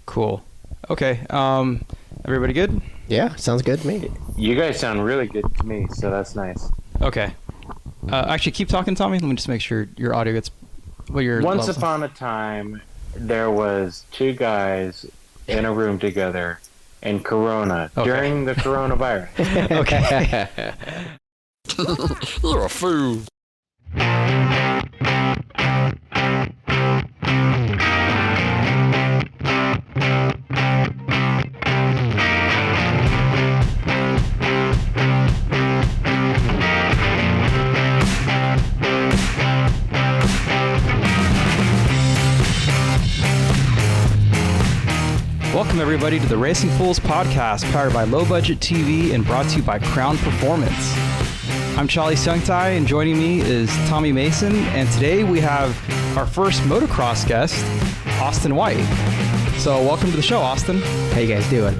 Cool. Okay. Everybody good? Yeah, sounds good to me. You guys sound really good to me, so that's nice. Okay. Actually, keep talking, Tommy. Let me just make sure your audio gets. Once upon a time, there was two guys in a room together in Corona during the coronavirus. Okay. You're a fool. Welcome, everybody, to the Racing Foolz podcast, powered by Low Budget TV and brought to you by Crown Performance. I'm Charlie Sungtai, and joining me is Tommy Mason, and today we have our first motocross guest, Austin White. So welcome to the show, Austin. How you guys doing?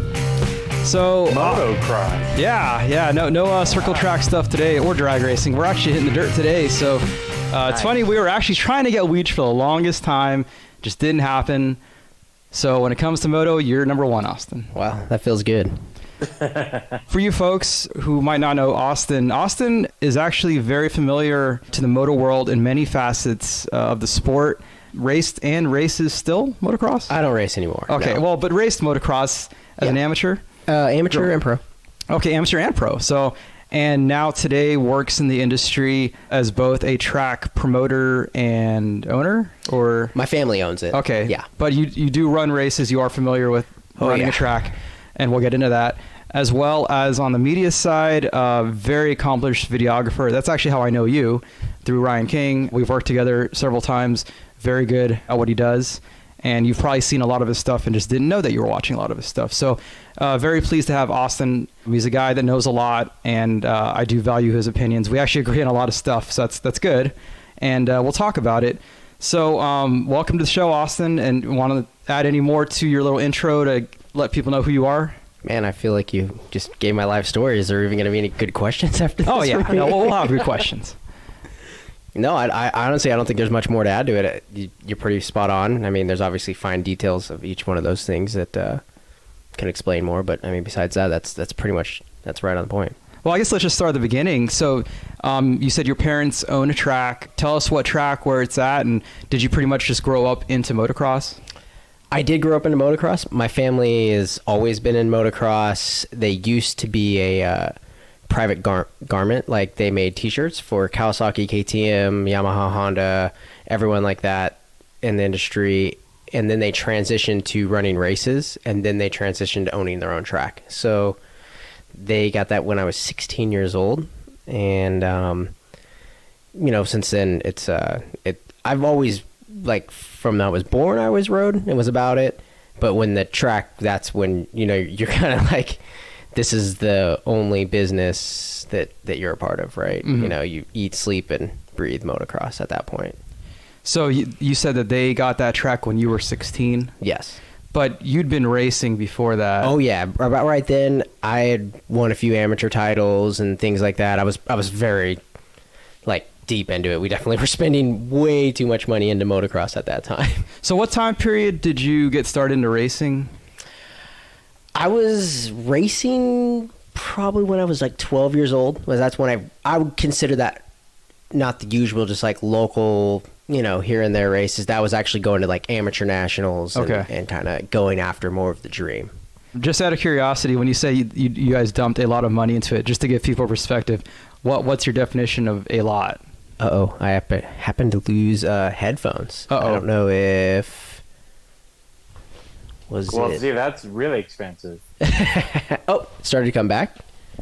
So Motocross. Yeah. No circle track stuff today or drag racing. We're actually hitting the dirt today. So it's funny, we were actually trying to get Weech for the longest time, just didn't happen. So when it comes to moto, you're number one, Austin. Wow, that feels good. For you folks who might not know Austin, Austin is actually very familiar to the moto world in many facets of the sport. Raced and races still motocross? I don't race anymore. Okay, no. well, but raced motocross as an amateur? Amateur and pro. Okay, amateur and pro. So, and now today works in the industry as both a track promoter and owner, or? My family owns it. Okay. Yeah. But you do run races. You are familiar with running a track, and we'll get into that. As well as on the media side, very accomplished videographer. That's actually how I know you, through Ryan King. We've worked together several times. Very good at what he does. And you've probably seen a lot of his stuff and just didn't know that you were watching a lot of his stuff. So very pleased to have Austin. He's a guy that knows a lot, and I do value his opinions. We actually agree on a lot of stuff, so that's good. And we'll talk about it. So welcome to the show, Austin. And want to add any more to your little intro to let people know who you are? Man, I feel like you just gave my life story. Is there even going to be any good questions after this? Oh, yeah. No, we'll have good questions. No, I honestly, I don't think there's much more to add to it. You're pretty spot on. I mean, there's obviously fine details of each one of those things that can explain more. But I mean, besides that, that's pretty much, that's right on the point. Well, I guess let's just start at the beginning. So you said your parents own a track. Tell us what track, where it's at, and did you pretty much just grow up into motocross? I did grow up into motocross. My family has always been in motocross. They used to be a private garment. Like, they made t-shirts for Kawasaki, KTM, Yamaha, Honda, everyone like that in the industry. And then they transitioned to running races, and then they transitioned to owning their own track. So they got that when I was 16 years old. And, since then I've always, like, from when I was born, I always rode. It was about it. But when the track, that's when, you're kind of like, this is the only business that you're a part of, right? Mm-hmm. You eat, sleep, and breathe motocross at that point. So you said that they got that track when you were 16? Yes. But you'd been racing before that. Oh, yeah. About right then, I had won a few amateur titles and things like that. I was very, like, deep into it. We definitely were spending way too much money into motocross at that time. So what time period did you get started into racing? I was racing probably when I was like 12 years old. That's when I would consider that not the usual, just like local, here and there races. That was actually going to like amateur nationals and kind of going after more of the dream. Just out of curiosity, when you say you guys dumped a lot of money into it, just to give people perspective, what's your definition of a lot? Uh-oh, I happened to lose headphones. Uh-oh. I don't know if... See, that's really expensive. Oh, started to come back.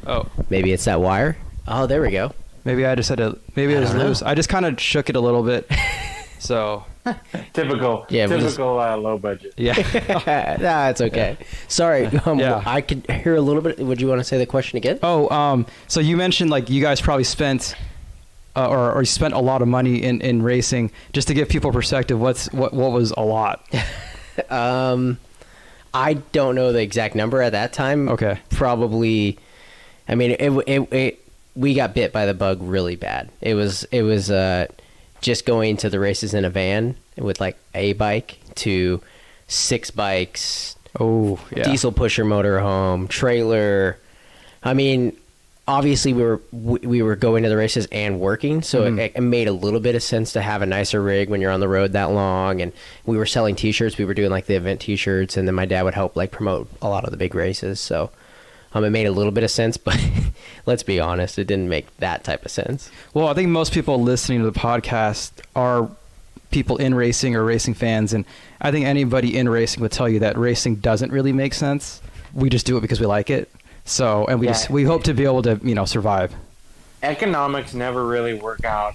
Oh, maybe it's that wire. Oh, there we go. Maybe I just had to. Maybe it was loose. I just kind of shook it a little bit. So typical. Yeah, typical low budget. Yeah. Nah, it's okay. Sorry. Yeah. I could hear a little bit. Would you want to say the question again? Oh, so you mentioned like you guys probably spent. Or you spent a lot of money in racing. Just to give people perspective, what was a lot? I don't know the exact number at that time. Okay. Probably, I mean, we got bit by the bug really bad. It was just going to the races in a van with like a bike to 6 bikes, Oh, yeah. diesel pusher motorhome, trailer. I mean, obviously we were going to the races and working, so it made a little bit of sense to have a nicer rig when you're on the road that long. And we were selling t-shirts. We were doing like the event t-shirts, and then my dad would help like promote a lot of the big races. So it made a little bit of sense, but let's be honest, it didn't make that type of sense. Well, I think most people listening to the podcast are people in racing or racing fans, and I think anybody in racing would tell you that racing doesn't really make sense. We just do it because we like it. So, and we hope to be able to, survive. Economics never really work out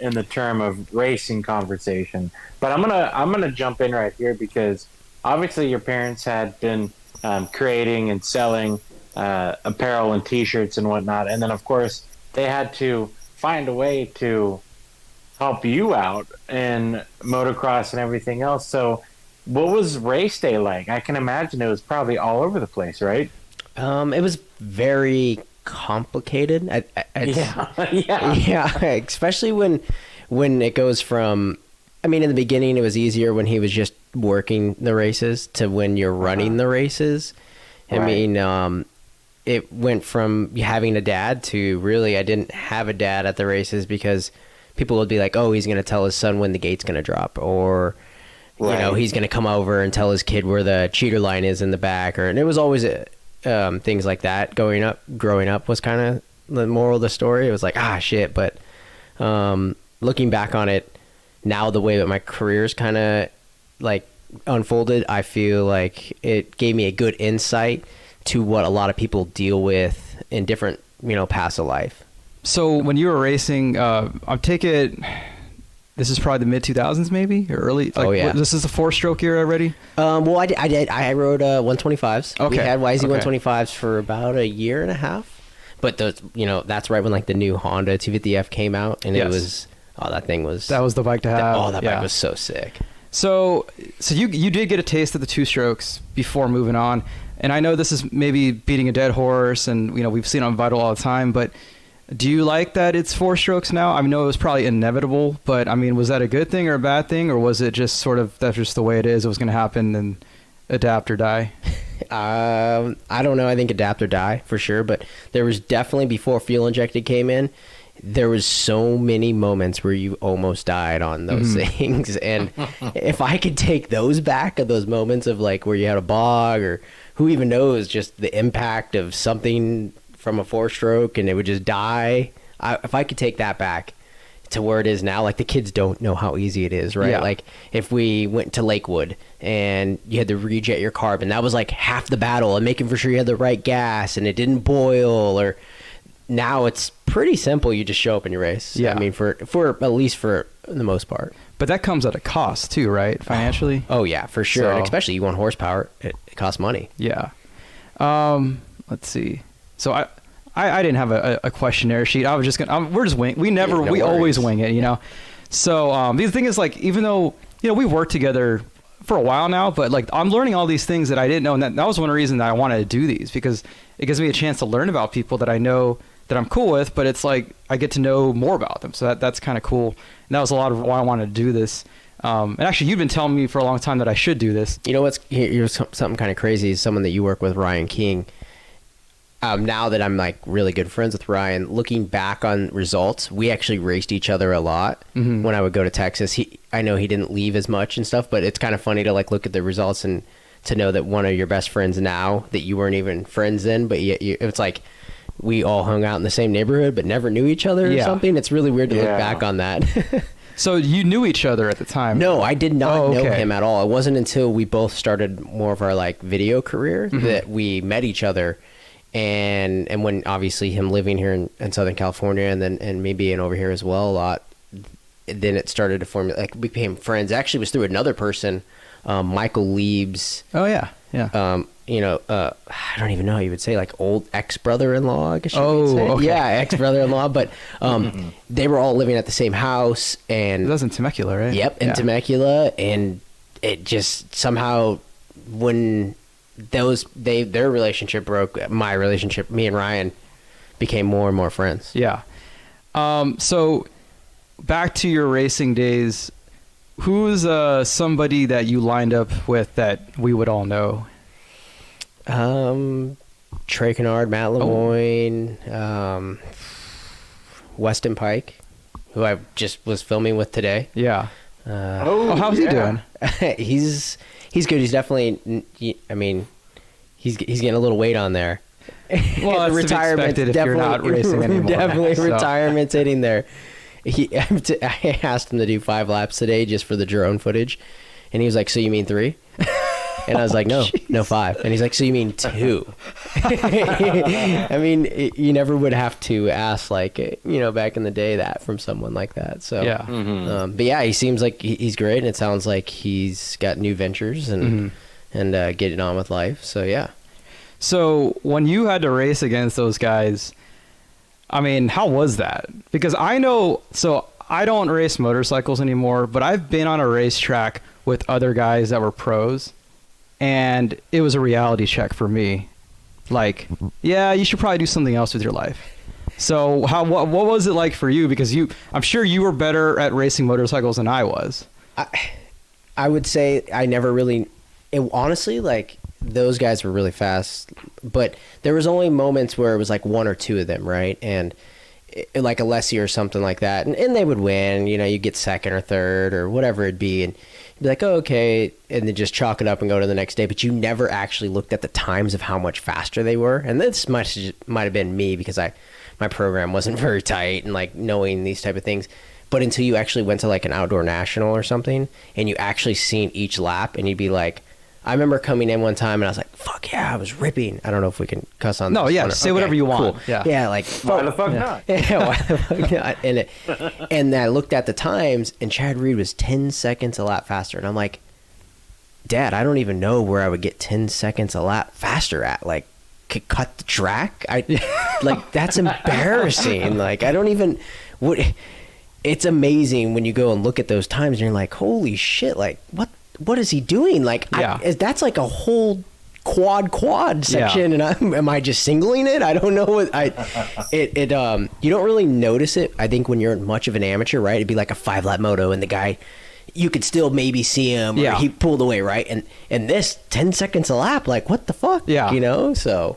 in the term of racing conversation. But I'm gonna jump in right here because obviously your parents had been creating and selling apparel and T-shirts and whatnot, and then of course they had to find a way to help you out in motocross and everything else. So, what was race day like? I can imagine it was probably all over the place, right? It was very complicated. Yeah, especially when it goes from, I mean, in the beginning it was easier when he was just working the races to when you're running the races. I mean, it went from having a dad to really I didn't have a dad at the races because people would be like, oh, he's going to tell his son when the gate's going to drop, or he's going to come over and tell his kid where the cheater line is in the back, and it was always things like that. Growing up was kind of the moral of the story. It was like, shit. But looking back on it now, the way that my career's kind of like unfolded, I feel like it gave me a good insight to what a lot of people deal with in different, paths of life. So when you were racing, I take it this is probably the mid 2000s, maybe, or early. This is the 4-stroke era already. Well, I rode 125s. Okay. We had YZ 125s for about a year and a half, but that's right when like the new Honda 250F came out, and it was that was the bike to have. That bike was so sick. So you did get a taste of the 2-strokes before moving on, and I know this is maybe beating a dead horse, and we've seen it on Vital all the time, but do you like that it's 4-strokes now? I know it was probably inevitable, but I mean, was that a good thing or a bad thing, or was it just sort of that's just the way it is? It was going to happen, and adapt or die. I don't know. I think adapt or die for sure, but there was definitely before fuel injected came in. There was so many moments where you almost died on those things, and if I could take those back, of those moments of like where you had a bog, or who even knows, just the impact of something from a 4-stroke and it would just die. If I could take that back to where it is now, like the kids don't know how easy it is, right? Yeah. Like if we went to Lakewood and you had to rejet your carbon, that was like half the battle, and making for sure you had the right gas and it didn't boil. Or now it's pretty simple. You just show up and you race. Yeah. I mean, for at least for the most part. But that comes at a cost too, right? Financially. Oh yeah, for sure. So, and especially you want horsepower, it costs money. Yeah. Let's see. So I didn't have a questionnaire sheet. I was just gonna. We're just wing. We always wing it, So the thing is, like, even though we worked together for a while now, but like I'm learning all these things that I didn't know, and that was one reason that I wanted to do these, because it gives me a chance to learn about people that I know that I'm cool with, but it's like I get to know more about them. So that's kind of cool. And that was a lot of why I wanted to do this. And actually, you've been telling me for a long time that I should do this. You know what's here's something kind of crazy is someone that you work with, Ryan King. Now that I'm like really good friends with Ryan, looking back on results, we actually raced each other a lot when I would go to Texas. I know he didn't leave as much and stuff, but it's kind of funny to like look at the results and to know that one of your best friends now that you weren't even friends then, but yet it's like we all hung out in the same neighborhood but never knew each other or something. It's really weird to look back on that. So you knew each other at the time? No, I did not know him at all. It wasn't until we both started more of our like video career that we met each other. And when obviously him living here in Southern California and me being over here as well a lot, then it started to form, like we became friends. Actually, it was through another person, Michael Liebs. Oh yeah, yeah. I don't even know how you would say, like old ex-brother-in-law, I guess you would say. Okay. Yeah, ex-brother-in-law, but they were all living at the same house. And that was in Temecula, right? Yep, in Temecula, and it just somehow when their relationship broke, my relationship, me and Ryan became more and more friends. Yeah. So back to your racing days, Who's somebody that you lined up with that we would all know? Trey Kennard, Matt Lemoyne, Weston Pike, who I just was filming with today. Yeah. How's he doing? He's good. He's definitely. I mean, he's getting a little weight on there. Well, that's retirement if you're not racing anymore. Definitely So. retirement's hitting there. I asked him to do 5 laps today just for the drone footage, and he was like, "So you mean 3?" And I was like, no, 5. And he's like, "So you mean 2?" I mean, you never would have to ask, like, back in the day, that from someone like that. So Yeah. but yeah, he seems like he's great, and it sounds like he's got new ventures and getting on with life. So yeah. So when you had to race against those guys, I mean, how was that? Because I know, so I don't race motorcycles anymore, but I've been on a racetrack with other guys that were pros, and it was a reality check for me. Like, yeah, you should probably do something else with your life. So what was it like for you? Because I'm sure you were better at racing motorcycles than I was. I would say I never really, honestly, like, those guys were really fast, but there was only moments where it was like 1 or 2 of them, right? And like Alessi or something like that, and they would win. You get second or third or whatever it'd be, and you'd be like, "Oh, okay," and then just chalk it up and go to the next day. But you never actually looked at the times of how much faster they were, and this might have been me because my program wasn't very tight and like knowing these type of things. But until you actually went to like an outdoor national or something, and you actually seen each lap, and you'd be like, I remember coming in one time and I was like, "Fuck yeah, I was ripping." I don't know if we can cuss on this. No, yeah, say whatever you want. Cool. Yeah, like, Why the fuck not? Yeah, why the fuck not? And I looked at the times, and Chad Reed was 10 seconds a lap faster, and I'm like, "Dad, I don't even know where I would get 10 seconds a lap faster at. Like, could cut the track? Like, that's embarrassing. Like, I don't even what." It's amazing when you go and look at those times, and you're like, "Holy shit! Like, what is he doing?" Like, yeah. That's like a whole quad section, and am I just singling it? I don't know what you don't really notice it. I think when you're much of an amateur, right? It'd be like a 5-lap moto, and the guy, you could still maybe see him, or he pulled away, right? And this 10 seconds a lap, like, what the fuck? Yeah, So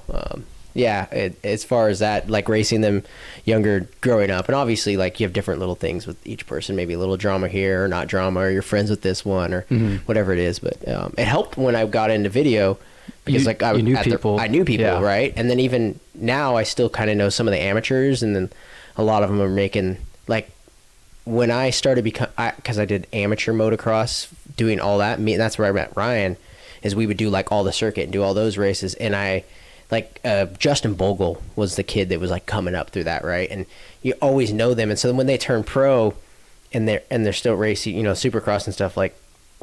as far as that, like racing them younger, growing up, and obviously like you have different little things with each person, maybe a little drama here or not drama, or you're friends with this one or whatever it is. But it helped when I got into video because I knew people, right? And then even now I still kind of know some of the amateurs, and then a lot of them are making, like, when I started because I did amateur motocross, doing all that. That's where I met Ryan. Is we would do like all the circuit and do all those races, and Justin Bogle was the kid that was like coming up through that, right? And you always know them, and so when they turn pro and they're still racing, Supercross and stuff, like,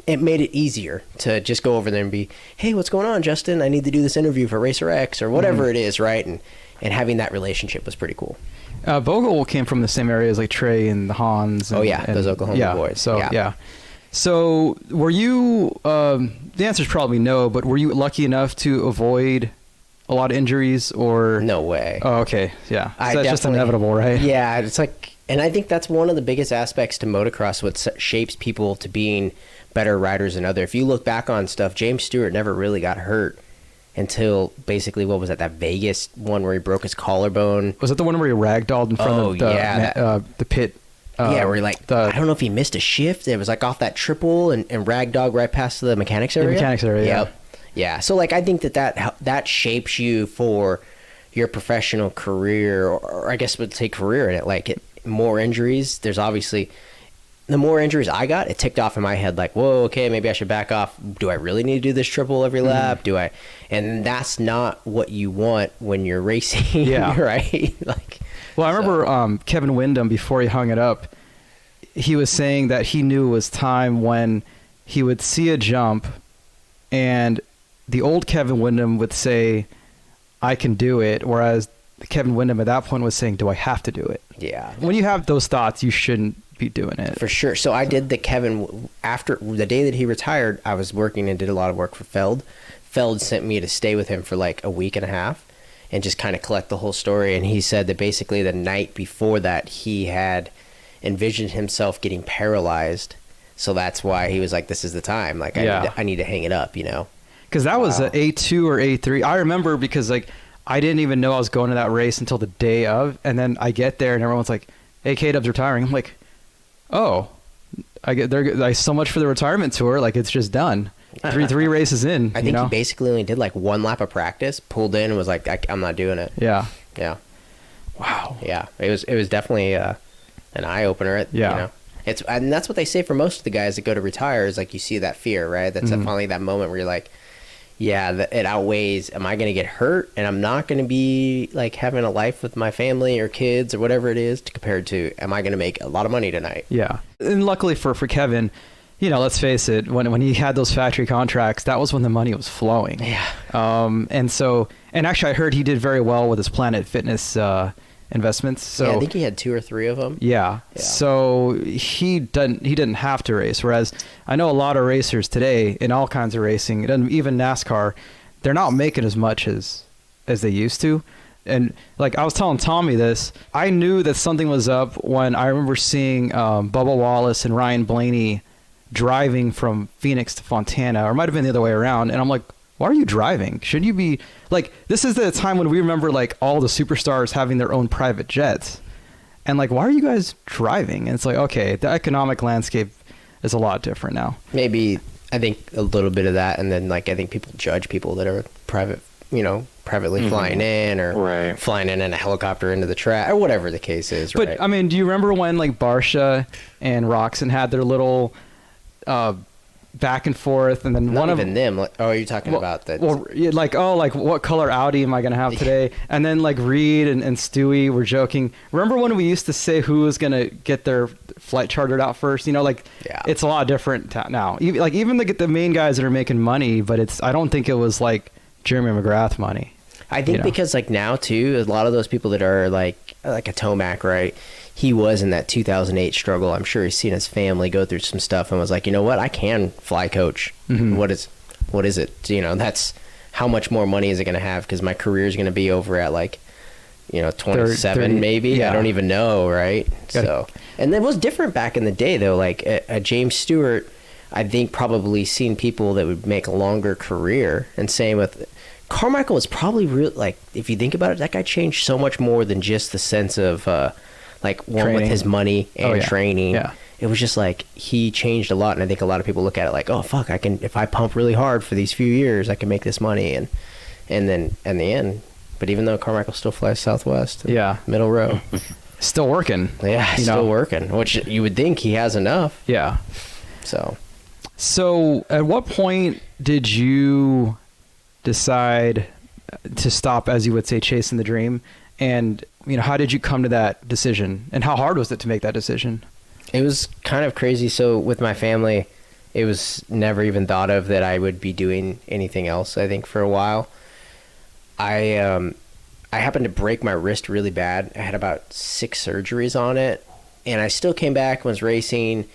it made it easier to just go over there and be, "Hey, what's going on, Justin? I need to do this interview for Racer X," or whatever it is, right? And having that relationship was pretty cool. Bogle came from the same area as like Trey and the Hans. And, those Oklahoma boys. So yeah. So were you? The answer is probably no, but were you lucky enough to avoid a lot of injuries, or no way? Oh, okay, yeah. So that's just inevitable, right? Yeah, it's like, and I think that's one of the biggest aspects to motocross. What shapes people to being better riders than others. If you look back on stuff, James Stewart never really got hurt until basically, what was that Vegas one where he broke his collarbone? Was it the one where he ragdolled in front of the pit? Where he I don't know if he missed a shift. It was like off that triple and ragdog right past the mechanics area. Yep. Yeah. So like, I think that shapes you for your professional career, or I guess would say career in it. Like, more injuries. There's obviously, the more injuries I got, it ticked off in my head like, whoa, okay, maybe I should back off. Do I really need to do this triple every lap? Do I? And that's not what you want when you're racing, right? Like, well, I remember Kevin Windham, before he hung it up, he was saying that he knew it was time when he would see a jump, and the old Kevin Windham would say, "I can do it," whereas Kevin Windham at that point was saying, "Do I have to do it?" Yeah. When you have those thoughts, you shouldn't be doing it. For sure. So I did the Kevin, after the day that he retired, I was working and did a lot of work for Feld. Feld sent me to stay with him for like a week and a half and just kind of collect the whole story. And he said that basically the night before that, he had envisioned himself getting paralyzed So that's why he was like, this is the time. Like, I need to hang it up, you know? Because that was a A2 or A3. I remember because, like, I didn't even know I was going to that race until the day of. And then I get there and everyone's like, hey, K-Dub's retiring. I'm like, oh, I get there. Like, so much for the retirement tour. Like, it's just done. Three races in. I think he basically only did like one lap of practice, pulled in, and was like, I'm not doing it. Yeah. Yeah. Wow. Yeah. It was definitely an eye opener. Yeah. You know? And that's what they say for most of the guys that go to retire is like, you see that fear, right? That's finally that moment where you're like, yeah, it outweighs, am I going to get hurt and I'm not going to be like having a life with my family or kids or whatever it is, compared to, am I going to make a lot of money tonight? Yeah. And luckily for Kevin, you know, let's face it, when he had those factory contracts, that was when the money was flowing. Yeah. And actually I heard he did very well with his Planet Fitness investments. So yeah, I think he had 2 or 3 of them. Yeah. So he didn't have to race. Whereas I know a lot of racers today in all kinds of racing, even NASCAR, they're not making as much as they used to. And like I was telling Tommy this, I knew that something was up when I remember seeing Bubba Wallace and Ryan Blaney driving from Phoenix to Fontana, or it might have been the other way around. And I'm like, why are you driving? Shouldn't you be like, this is the time when we remember like all the superstars having their own private jets. And like, why are you guys driving? And it's like, okay, the economic landscape is a lot different now. Maybe, I think a little bit of that. And then like, I think people judge people that are privately flying in or flying in a helicopter into the track or whatever the case is. But right? I mean, do you remember when like Barsha and Roxon had their little, back and forth, and then Not even them. Like, oh, are you talking about that? Well, like, what color Audi am I going to have today? And then like Reed and Stewie were joking. Remember when we used to say who was going to get their flight chartered out first? You know, like it's a lot different now. Even the main guys that are making money, but I don't think it was like Jeremy McGrath money. I think because like now too, a lot of those people that are like a Tomac, right? He was in that 2008 struggle. I'm sure he's seen his family go through some stuff and was like, you know what? I can fly coach. Mm-hmm. What is it? You know, that's how much more money is it going to have? Because my career is going to be over at like, 27 30, maybe. Yeah. I don't even know, right? So, and it was different back in the day though. Like a James Stewart, I think probably seen people that would make a longer career. And same with Carmichael was probably real. Like if you think about it, that guy changed so much more than just the sense of. Like one training. With his money and training. Yeah. It was just like he changed a lot, and I think a lot of people look at it like, oh fuck, I can, if I pump really hard for these few years, I can make this money, and then in the end. But even though Carmichael still flies Southwest, middle row, still working. Yeah, still working, which you would think he has enough. Yeah. So at what point did you decide to stop, as you would say, chasing the dream? And how did you come to that decision, and how hard was it to make that decision? It was kind of crazy. So with my family, it was never even thought of that I would be doing anything else. I think for a while, I happened to break my wrist really bad. I had about 6 surgeries on it, and I still came back and was racing,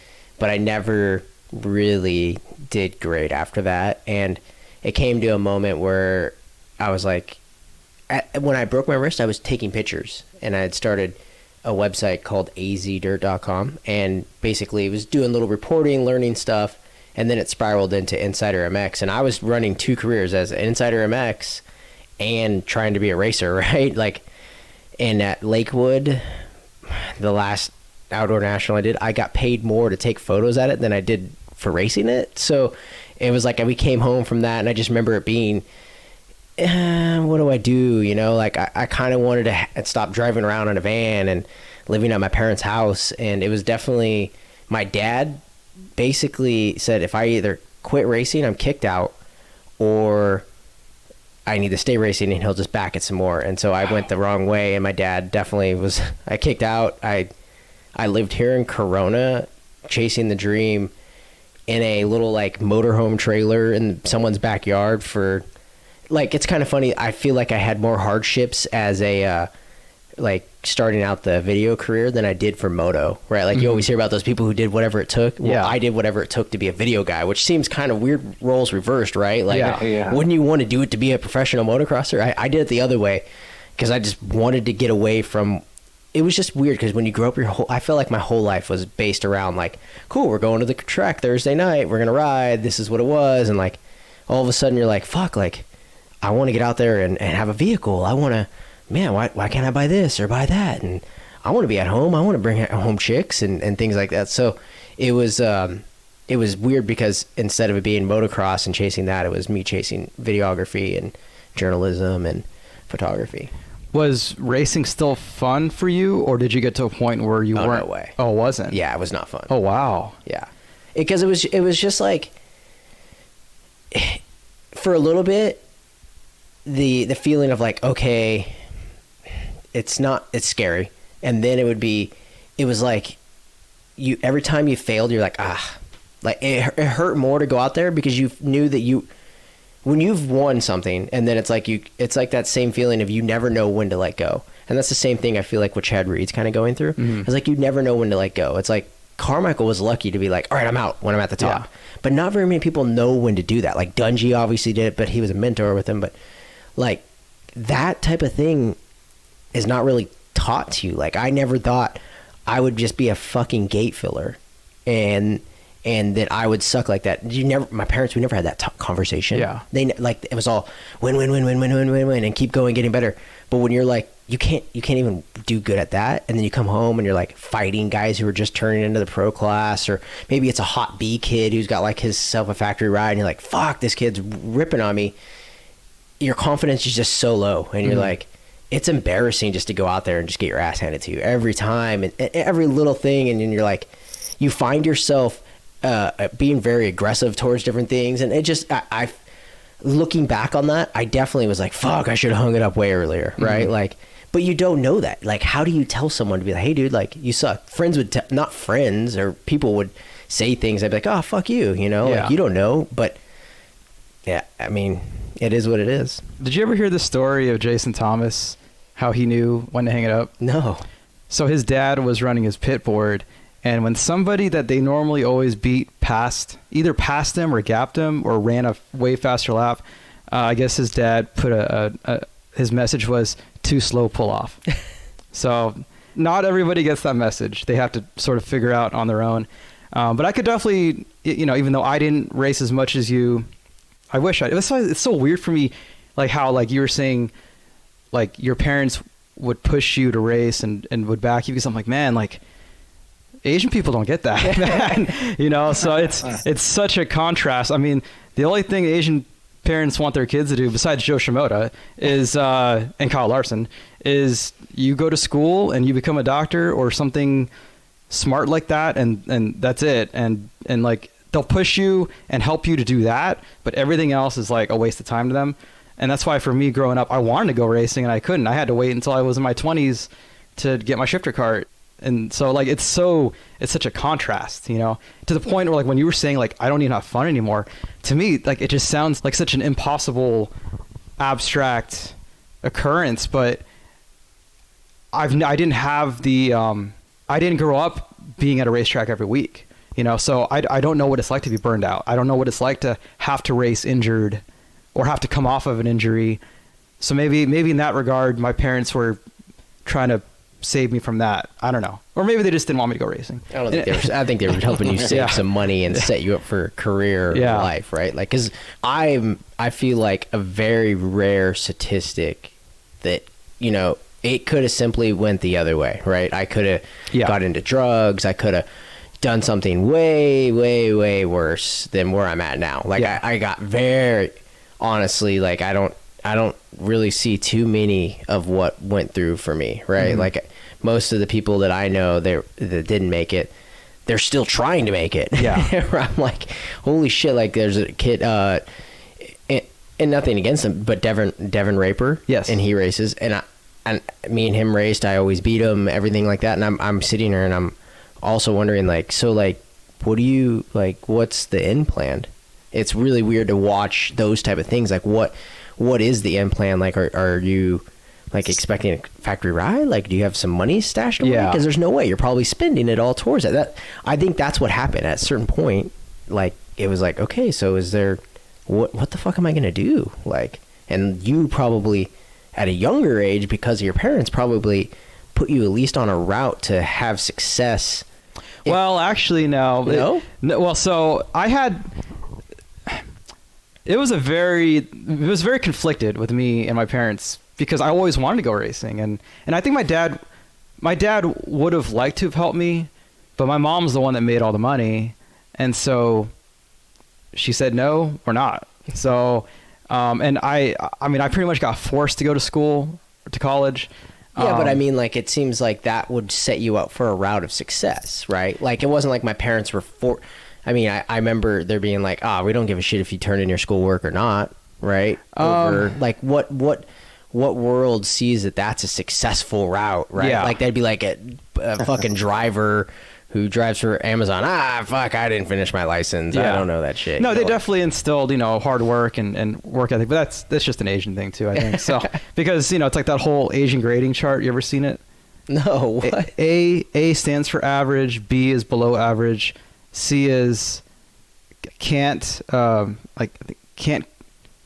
but I never really did great after that. And it came to a moment where I was like, when I broke my wrist, I was taking pictures, and I had started a website called azdirt.com, and basically it was doing little reporting, learning stuff, and then it spiraled into Insider MX, and I was running 2 careers as an Insider MX and trying to be a racer, right? Like, and at Lakewood, the last outdoor national I did, I got paid more to take photos at it than I did for racing it. So it was like we came home from that, and I just remember it being, what do I do? Like I kind of wanted to stop driving around in a van and living at my parents' house. And it was definitely, my dad basically said, if I either quit racing, I'm kicked out, or I need to stay racing and he'll just back it some more. And so I went the wrong way, and my dad definitely was, I kicked out. I lived here in Corona chasing the dream in a little like motorhome trailer in someone's backyard for, like, it's kind of funny. I feel like I had more hardships as a, like, starting out the video career than I did for moto, right? Like, you always hear about those people who did whatever it took. Well, I did whatever it took to be a video guy, which seems kind of weird, roles reversed, right? Like, wouldn't you want to do it to be a professional motocrosser? I did it the other way because I just wanted to get away from it was just weird because when you grow up I feel like my whole life was based around like, cool, we're going to the track Thursday night, we're gonna ride, this is what it was. And like all of a sudden you're like, fuck, like I want to get out there and have a vehicle. I want to, man, why can't I buy this or buy that? And I want to be at home. I want to bring home chicks and things like that. So it was weird because instead of it being motocross and chasing that, it was me chasing videography and journalism and photography. Was racing still fun for you, or did you get to a point where you weren't? No way. Oh, it wasn't? Yeah, it was not fun. Oh, wow. Yeah. Because it was just like, for a little bit, the feeling of like, okay, it's scary. And then it was like every time you failed, you're like, like it hurt more to go out there because you knew that when you've won something, and then it's like that same feeling of you never know when to let go. And that's the same thing I feel like what Chad Reed's kind of going through. Mm-hmm. It's like you never know when to let go. It's like Carmichael was lucky to be like, all right, I'm out when I'm at the top. Yeah. But not very many people know when to do that. Like Dungy obviously did it, but he was a mentor with him. But like that type of thing is not really taught to you. Like I never thought I would just be a fucking gate filler and that I would suck like that. My parents, we never had that conversation. Yeah. They like, it was all win, and keep going, getting better. But when you're like, you can't even do good at that. And then you come home and you're like fighting guys who are just turning into the pro class, or maybe it's a hot B kid who's got like himself a factory ride and you're like, fuck, this kid's ripping on me. Your confidence is just so low. And you're like, it's embarrassing just to go out there and just get your ass handed to you every time and every little thing. And then you're like, you find yourself being very aggressive towards different things. And it just, I looking back on that, I definitely was like, fuck, I should have hung it up way earlier. Right. Like, but you don't know that. Like, how do you tell someone to be like, hey dude, like you suck? Friends would, not friends, or people would say things. I'd be like, oh, fuck you. You know, like you don't know, but yeah, I mean, it is what it is. Did you ever hear the story of Jason Thomas, how he knew when to hang it up? No. So his dad was running his pit board, and when somebody that they normally always beat either passed him or gapped him or ran a way faster lap, I guess his dad put his message was too slow, pull off. So not everybody gets that message. They have to sort of figure out on their own. But I could definitely, even though I didn't race as much as you, I wish it's so weird for me, like how, like you were saying, like your parents would push you to race and would back you, because I'm like, man, like Asian people don't get that, man. So it's such a contrast. I mean, the only thing Asian parents want their kids to do, besides Joe Shimoda, is and Kyle Larson, is you go to school and you become a doctor or something smart like that, and that's it. And like they'll push you and help you to do that, but everything else is like a waste of time to them. And that's why for me growing up, I wanted to go racing and I couldn't. I had to wait until I was in my 20s to get my shifter cart. And so like it's such a contrast, to the point where like when you were saying like I don't even have fun anymore, to me like it just sounds like such an impossible abstract occurrence. But I didn't have the I didn't grow up being at a racetrack every week, so I don't know what it's like to be burned out. I don't know what it's like to have to race injured or have to come off of an injury. So maybe in that regard my parents were trying to save me from that. I don't know. Or maybe they just didn't want me to go racing. I think they were helping you save some money and set you up for career life, right? Like, because I feel like a very rare statistic that, it could have simply went the other way, right? I could have got into drugs. I could have done something way, way, way worse than where I'm at now. Like, I got very, honestly, like, I don't really see too many of what went through for me, right? Mm-hmm. Like most of the people that I know that didn't make it, they're still trying to make it. Yeah. I'm like, holy shit. Like there's a kid, and nothing against him, but Devin Raper. Yes. And he races, and me and him raced. I always beat him, everything like that. And I'm sitting here and I'm also wondering like, so like, what's the end plan? It's really weird to watch those type of things. Like what is the end plan? Like, are you like expecting a factory ride? Like, do you have some money stashed away? Yeah. Because there's no way you're probably spending it all towards it. I think that's what happened at a certain point. Like, it was like, okay, so is there, what the fuck am I going to do? Like, and you probably at a younger age, because of your parents, probably put you at least on a route to have success. Well, actually, no. No? Well, so I had. It was very conflicted with me and my parents because I always wanted to go racing, and I think my dad would have liked to have helped me, but my mom's the one that made all the money, and so she said no, we're not. So, and I mean, I pretty much got forced to go to school, to college. Yeah, but I mean, like, it seems like that would set you up for a route of success, right? Like, it wasn't like my parents were I mean, I remember there being like, we don't give a shit if you turn in your schoolwork or not, right? Over, like, what world sees that that's a successful route, right? Yeah. Like, that'd be like a fucking driver who drives for Amazon. Fuck, I didn't finish my license. Yeah. I don't know that shit. No, they definitely instilled, hard work and work ethic, but that's just an Asian thing too, I think. So, because, it's like that whole Asian grading chart. You ever seen it? No. What? A stands for average, B is below average, C is can't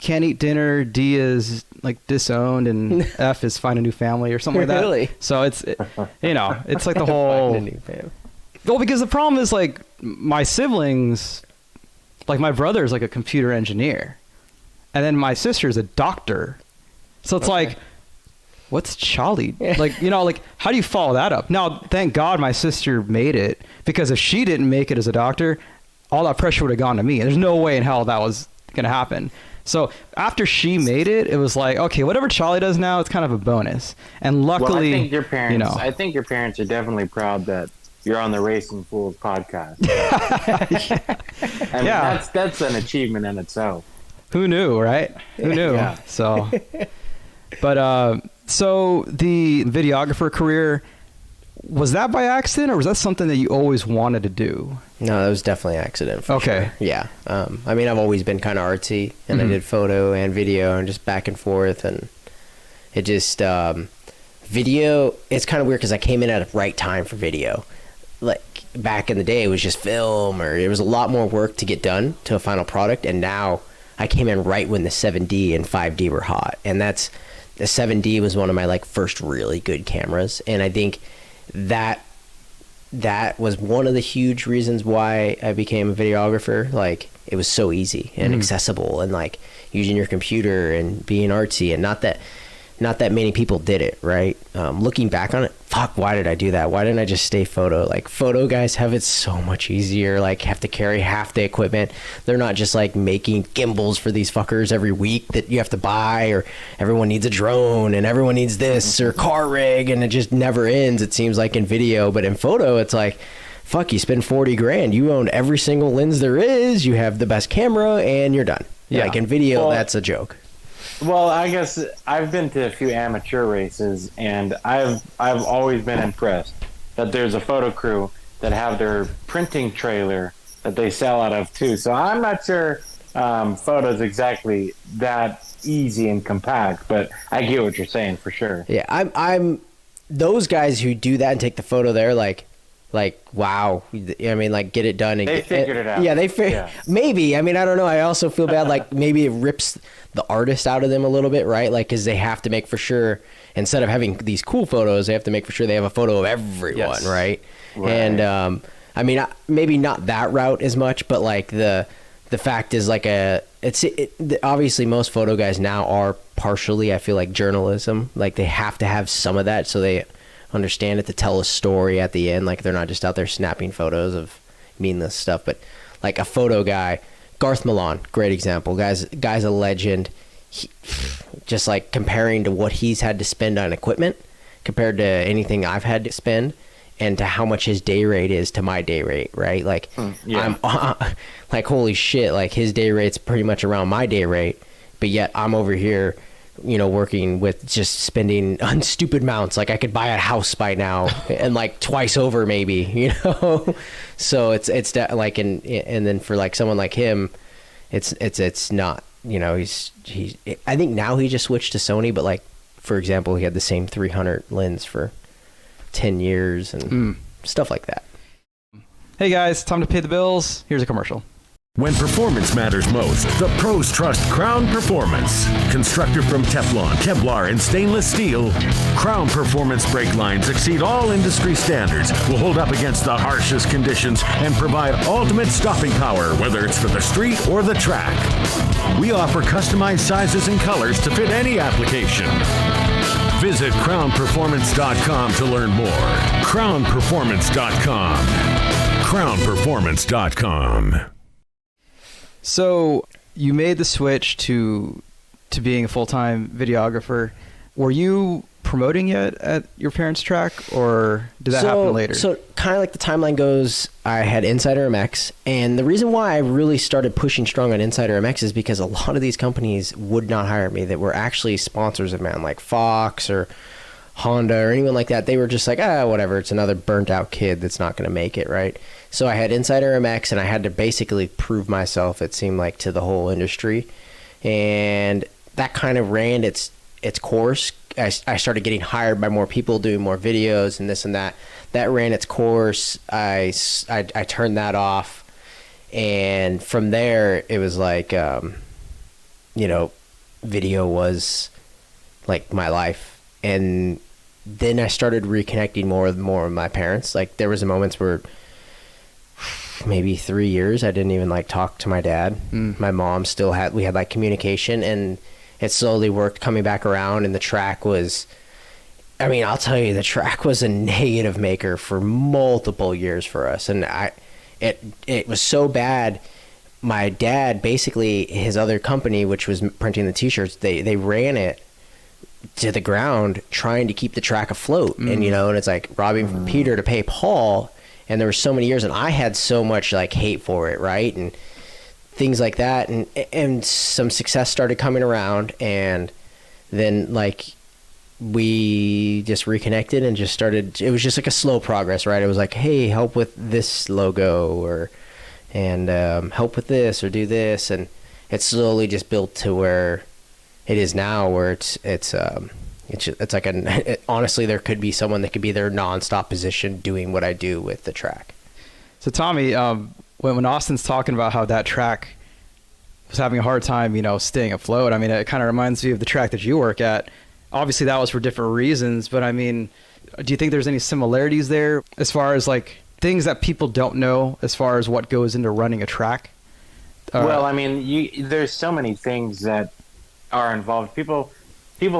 eat dinner, D is like disowned, and F is find a new family or something like that. Really? So it's it's like the whole. Find a new family. Well, because the problem is, like, my siblings, like, my brother's like a computer engineer, and then my sister's a doctor. So it's like, what's Charlie? Like, like, how do you follow that up? Now, thank God my sister made it, because if she didn't make it as a doctor, all that pressure would have gone to me. There's no way in hell that was going to happen. So after she made it, it was like, okay, whatever Charlie does now, it's kind of a bonus. And luckily, I think your parents are definitely proud that you're on the Racing Foolz podcast. I mean, that's an achievement in itself. Who knew, right? Who knew? Yeah. So, but so the videographer career, was that by accident, or was that something that you always wanted to do? No, that was definitely accident. For Okay. Sure. Yeah. I mean, I've always been kind of artsy, and I did photo and video and just back and forth, and it just video. It's kind of weird because I came in at the right time for video. Like, back in the day, it was just film, or it was a lot more work to get done to a final product, and now I came in right when the 7D and 5D were hot, and the 7D was one of my like first really good cameras, and I think that was one of the huge reasons why I became a videographer. Like, it was so easy and accessible, and like using your computer and being artsy, and not that many people did it, right? Looking back on it, fuck, why did I do that? Why didn't I just stay photo? Like, photo guys have it so much easier, like, have to carry half the equipment. They're not just like making gimbals for these fuckers every week that you have to buy, or everyone needs a drone and everyone needs this or car rig, and it just never ends, it seems like, in video. But in photo, it's like, fuck, you spend 40 grand, you own every single lens there is, you have the best camera, and you're done. Yeah. Like, in video, that's a joke. Well, I guess I've been to a few amateur races, and I've always been impressed that there's a photo crew that have their printing trailer that they sell out of too. So I'm not sure photos exactly that easy and compact, but I get what you're saying for sure. Yeah, I'm those guys who do that and take the photo there, like wow. I mean, like, get it done. And they figured it out. Yeah, maybe. I mean, I don't know. I also feel bad, like, maybe it rips the artist out of them a little bit, right? Like, because they have to make for sure, instead of having these cool photos, they have to make for sure they have a photo of everyone, Yes. right? And I mean, maybe not that route as much, but like the fact is, like, obviously most photo guys now are partially, I feel like, journalism. Like, they have to have some of that so they understand it to tell a story at the end. Like, they're not just out there snapping photos of meaningless stuff. But like a photo guy, Garth Milan, great example. Guy's a legend. Just like comparing to what he's had to spend on equipment compared to anything I've had to spend, and to how much his day rate is to my day rate, right? Like, I'm like, holy shit, like, his day rate's pretty much around my day rate, but yet I'm over here, working with just spending on stupid amounts. Like, I could buy a house by now and like twice over maybe, so it's like, and then for like someone like him, it's not, he's I think now he just switched to Sony, but like, for example, he had the same 300 lens for 10 years and stuff like that. Hey guys, time to pay the bills. Here's a commercial. When performance matters most, the pros trust Crown Performance. Constructed from Teflon, Kevlar, and stainless steel, Crown Performance brake lines exceed all industry standards, will hold up against the harshest conditions, and provide ultimate stopping power, whether it's for the street or the track. We offer customized sizes and colors to fit any application. Visit crownperformance.com to learn more. crownperformance.com. crownperformance.com. So you made the switch to being a full-time videographer. Were you promoting yet at your parents' track, or did that happen later? So kind of like the timeline goes, I had Insider MX, and the reason why I really started pushing strong on Insider MX is because a lot of these companies would not hire me that were actually sponsors of mine, like Fox or Honda or anyone like that. They were just like, whatever, it's another burnt out kid that's not going to make it, right? So I had Insider MX, and I had to basically prove myself, it seemed like, to the whole industry. And that kind of ran its course. I started getting hired by more people, doing more videos and this and that. That ran its course. I turned that off. And from there, it was like, video was like my life. And then I started reconnecting more with my parents. Like, there was moments where maybe 3 years I didn't even like talk to my dad. My mom we had like communication, and it slowly worked coming back around. And the track was, I'll tell you, the track was a negative maker for multiple years for us. And it was so bad. My dad, basically his other company, which was printing the t-shirts, they ran it to the ground trying to keep the track afloat. And and it's like robbing from Peter to pay Paul. And there were so many years, and I had so much like hate for it, right? And things like that. And some success started coming around, and then like we just reconnected and just started. It was just like a slow progress, right? It was like, hey, help with this logo, and help with this, or do this, and it slowly just built to where it is now, where it's like honestly, there could be someone that could be their nonstop position doing what I do with the track. So Tommy, when Austin's talking about how that track was having a hard time, staying afloat, it kind of reminds me of the track that you work at. Obviously that was for different reasons, but do you think there's any similarities there as far as like things that people don't know as far as what goes into running a track? Well, there's so many things that are involved. People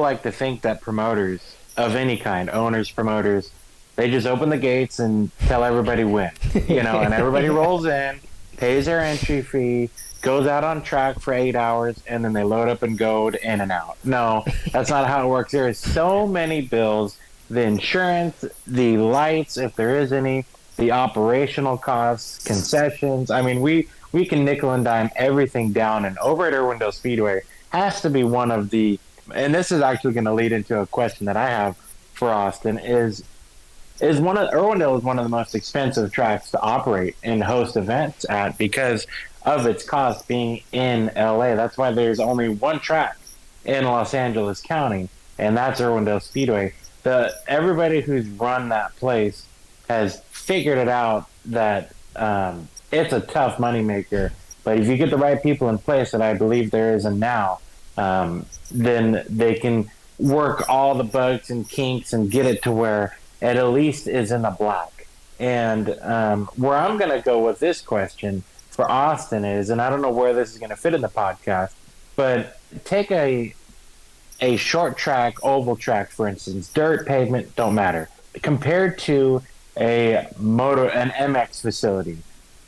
like to think that promoters of any kind, owners, promoters, they just open the gates and tell everybody when, and everybody rolls in, pays their entry fee, goes out on track for 8 hours, and then they load up and go to in and out. No, that's not how it works. There is so many bills, the insurance, the lights, if there is any, the operational costs, concessions. We can nickel and dime everything down, and over at Irwindale Speedway has to be one of the, and this is actually going to lead into a question that I have for Austin, Irwindale is one of the most expensive tracks to operate and host events at because of its cost being in LA. That's why there's only one track in Los Angeles County, and that's Irwindale Speedway. Everybody who's run that place has figured it out that it's a tough moneymaker, but if you get the right people in place, that I believe there isn't now, then they can work all the bugs and kinks and get it to where it at least is in the black. And where I'm going to go with this question for Austin is, and I don't know where this is going to fit in the podcast, but take a short track, oval track, for instance, dirt, pavement, don't matter, compared to an MX facility.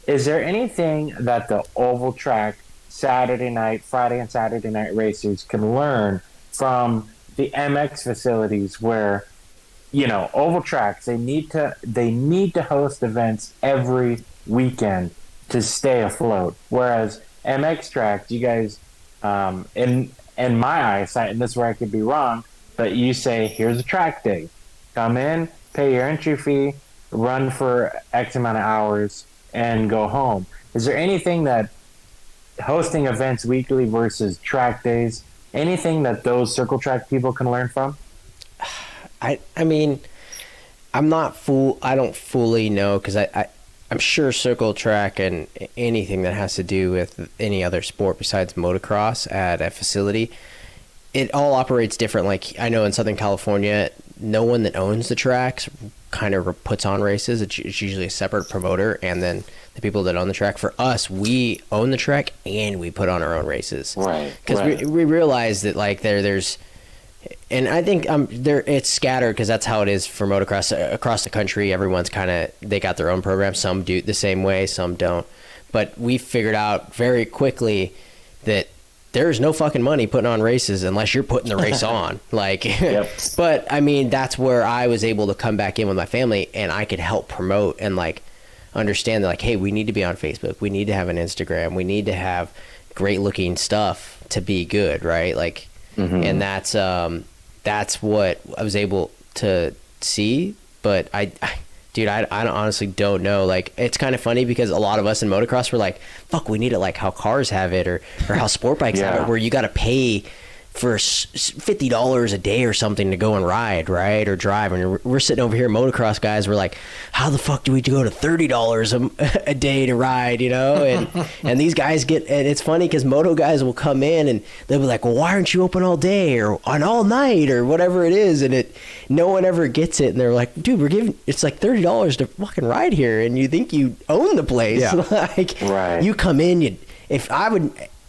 Is there anything that the oval track Friday and Saturday night racers can learn from the MX facilities where, oval tracks, they need to host events every weekend to stay afloat. Whereas MX tracks, you guys, in my eyesight, and this is where I could be wrong, but you say, here's a track day. Come in, pay your entry fee, run for X amount of hours, and go home. Is there anything that hosting events weekly versus track days, anything that those circle track people can learn from? I don't fully know, because I'm sure circle track and anything that has to do with any other sport besides motocross at a facility, it all operates different. Like I know in Southern California, no one that owns the tracks kind of puts on races. It's usually a separate promoter, and then the people that own the track. For us, we own the track and we put on our own races, Right. Because we realize that like there's, and I think there it's scattered because that's how it is for motocross across the country. Everyone's kind of, they got their own program. Some do it the same way, some don't. But we figured out very quickly that there's no fucking money putting on races unless you're putting the race on. Like, Yep. But I mean, that's where I was able to come back in with my family, and I could help promote and like understand that like, hey, we need to be on Facebook, we need to have an Instagram, we need to have great looking stuff to be good, right? Like, and that's what I was able to see. But dude, I honestly don't know. Like, it's kind of funny because a lot of us in motocross were like, fuck, we need it like how cars have it, or how sport bikes have it, where you got to pay for $50 a day or something to go and ride, right? Or drive. And we're sitting over here, motocross guys, we're like, how the fuck do we go to $30 a day to ride, you know? And these guys get, and it's funny because moto guys will come in and they'll be like, well, why aren't you open all day or on all night or whatever it is? And no one ever gets it. And they're like, dude, we're giving, it's like $30 to fucking ride here. And you think you own the place. Yeah. Like, Right. you come in,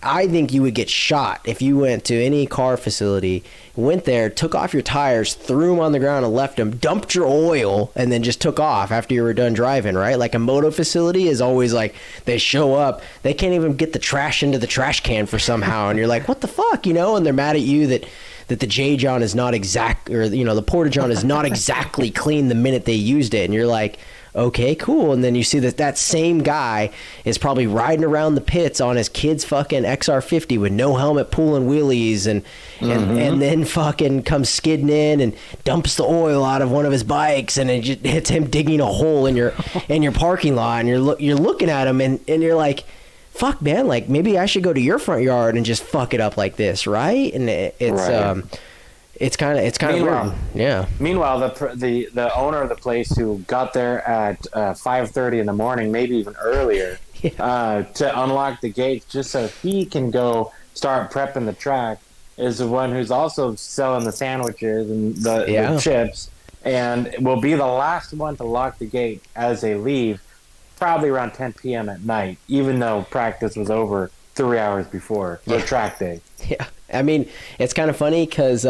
I think you would get shot if you went to any car facility, went there, took off your tires, threw them on the ground and left them, dumped your oil, and then just took off after you were done driving, right? Like a moto facility is always like, they show up, they can't even get the trash into the trash can for somehow, and you're like, what the fuck, you know? And they're mad at you that the J-John is not exact, or, you know, the Porta-John is not exactly clean the minute they used it, and you're like, okay, cool. And then you see that same guy is probably riding around the pits on his kid's fucking XR50 with no helmet, pulling wheelies, and then fucking comes skidding in and dumps the oil out of one of his bikes, and it just hits him digging a hole in your parking lot, and you're looking at him and you're like, fuck, man, like maybe I should go to your front yard and just fuck it up like this, right? And it's kind of weird. Yeah. Meanwhile, the owner of the place who got there at 5:30 in the morning, maybe even earlier, to unlock the gates just so he can go start prepping the track, is the one who's also selling the sandwiches and the chips, and will be the last one to lock the gate as they leave, probably around 10 p.m. at night, even though practice was over 3 hours before the track day. Yeah. I mean, it's kind of funny because,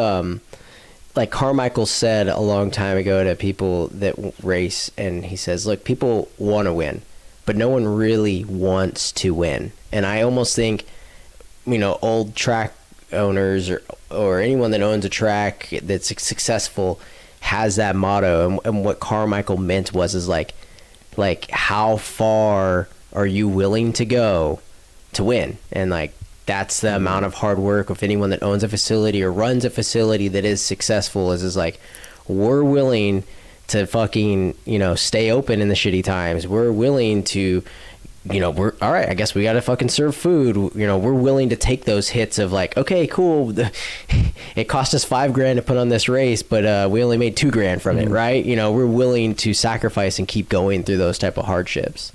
like Carmichael said a long time ago to people that race, and he says, look, people want to win, but no one really wants to win. And I almost think, you know, old track owners or anyone that owns a track that's successful has that motto. And what Carmichael meant is like how far are you willing to go to win? And like, that's the amount of hard work of anyone that owns a facility or runs a facility that is successful is like, we're willing to fucking, you know, stay open in the shitty times. We're willing to, you know, we're all right, I guess we got to fucking serve food. You know, we're willing to take those hits of like, okay, cool. It cost us $5,000 to put on this race, but we only made $2,000 from it. Right. You know, we're willing to sacrifice and keep going through those type of hardships.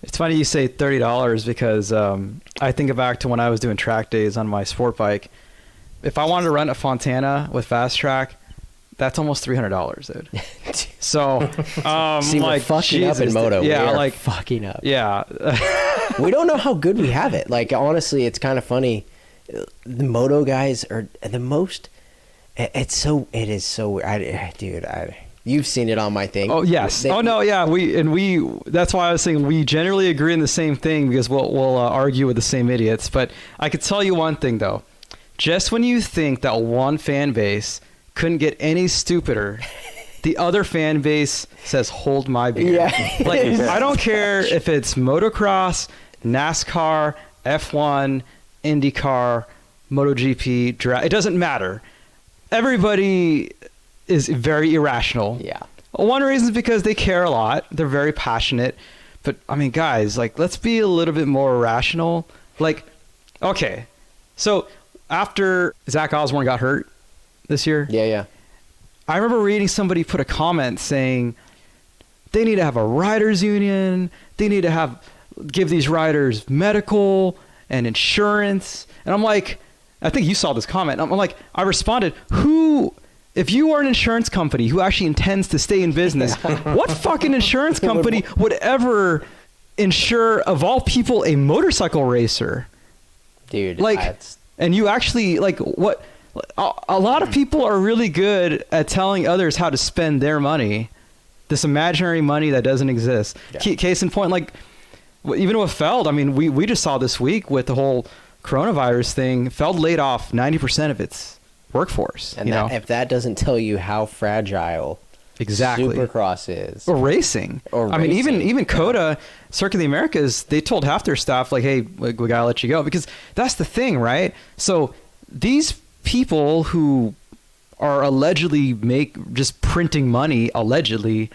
It's funny you say $30 because I think back to when I was doing track days on my sport bike. If I wanted to run a Fontana with fast track, that's almost $300, dude. So, see, like, we're fucking Jesus, up in moto. Yeah, we are like fucking up. Yeah. We don't know how good we have it. Like, honestly, it's kind of funny. The moto guys are the most. It is so weird. You've seen it on my thing. Oh yes. We that's why I was saying we generally agree on the same thing because we'll argue with the same idiots. But I could tell you one thing though, just when you think that one fan base couldn't get any stupider, the other fan base says, "Hold my beer." Yeah. Like I don't care if it's motocross, NASCAR, F1, IndyCar, MotoGP, it doesn't matter. Everybody is very irrational. Yeah. One reason is because they care a lot. They're very passionate. But, I mean, guys, like, let's be a little bit more rational. Like, okay. So, after Zach Osborne got hurt this year. Yeah. I remember reading somebody put a comment saying, they need to have a riders union. They need to give these riders medical and insurance. And I'm like, I think you saw this comment. I'm like, I responded, if you are an insurance company who actually intends to stay in business, what fucking insurance company would ever insure, of all people, a motorcycle racer? Dude, like, and you actually, like, what, a lot of people are really good at telling others how to spend their money, this imaginary money that doesn't exist. Yeah. Case in point, like, even with Feld, I mean, we just saw this week with the whole coronavirus thing, Feld laid off 90% of its workforce. And if that doesn't tell you how fragile exactly Supercross is, or racing. I mean, even COTA, Circuit of the Americas, they told half their staff, like, hey, we gotta let you go, because that's the thing, right? So these people who are allegedly just printing money, allegedly,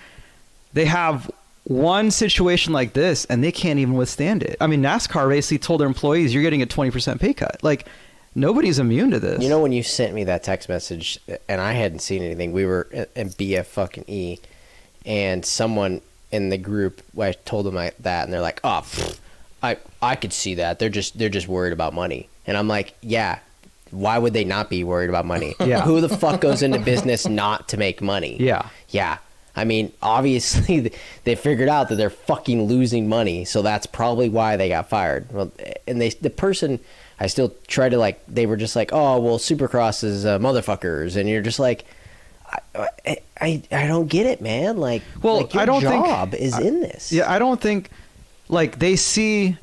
they have one situation like this and they can't even withstand it. I mean, NASCAR basically told their employees, you're getting a 20% pay cut. Like, nobody's immune to this. You know, when you sent me that text message and I hadn't seen anything, we were in BF fucking E, and someone in the group, I told them that, and they're like, oh, I could see that. They're just worried about money. And I'm like, yeah, why would they not be worried about money? Yeah. Who the fuck goes into business not to make money? Yeah. Yeah. I mean, obviously they figured out that they're fucking losing money, so that's probably why they got fired. Well, and the person, I still try to, like, they were just like, oh, well, Supercross is motherfuckers, and you're just like, I don't get it, man. Like, well, your I don't job think is in this. Yeah, I don't think, like, they see,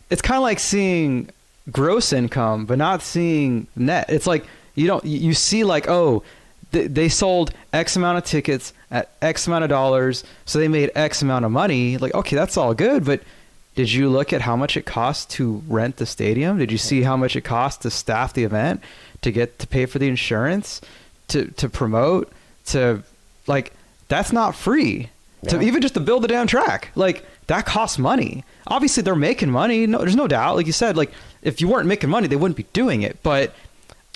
it's kind of like seeing gross income but not seeing net. It's like you see, like, oh, they sold X amount of tickets at X amount of dollars, so they made X amount of money. Like, okay, that's all good, but did you look at how much it costs to rent the stadium? Did you see how much it costs to staff the event, to pay for the insurance, to promote, to, like, that's not free. Yeah. To even just to build the damn track, like, that costs money. Obviously they're making money. No, there's no doubt. Like you said, like, if you weren't making money, they wouldn't be doing it. But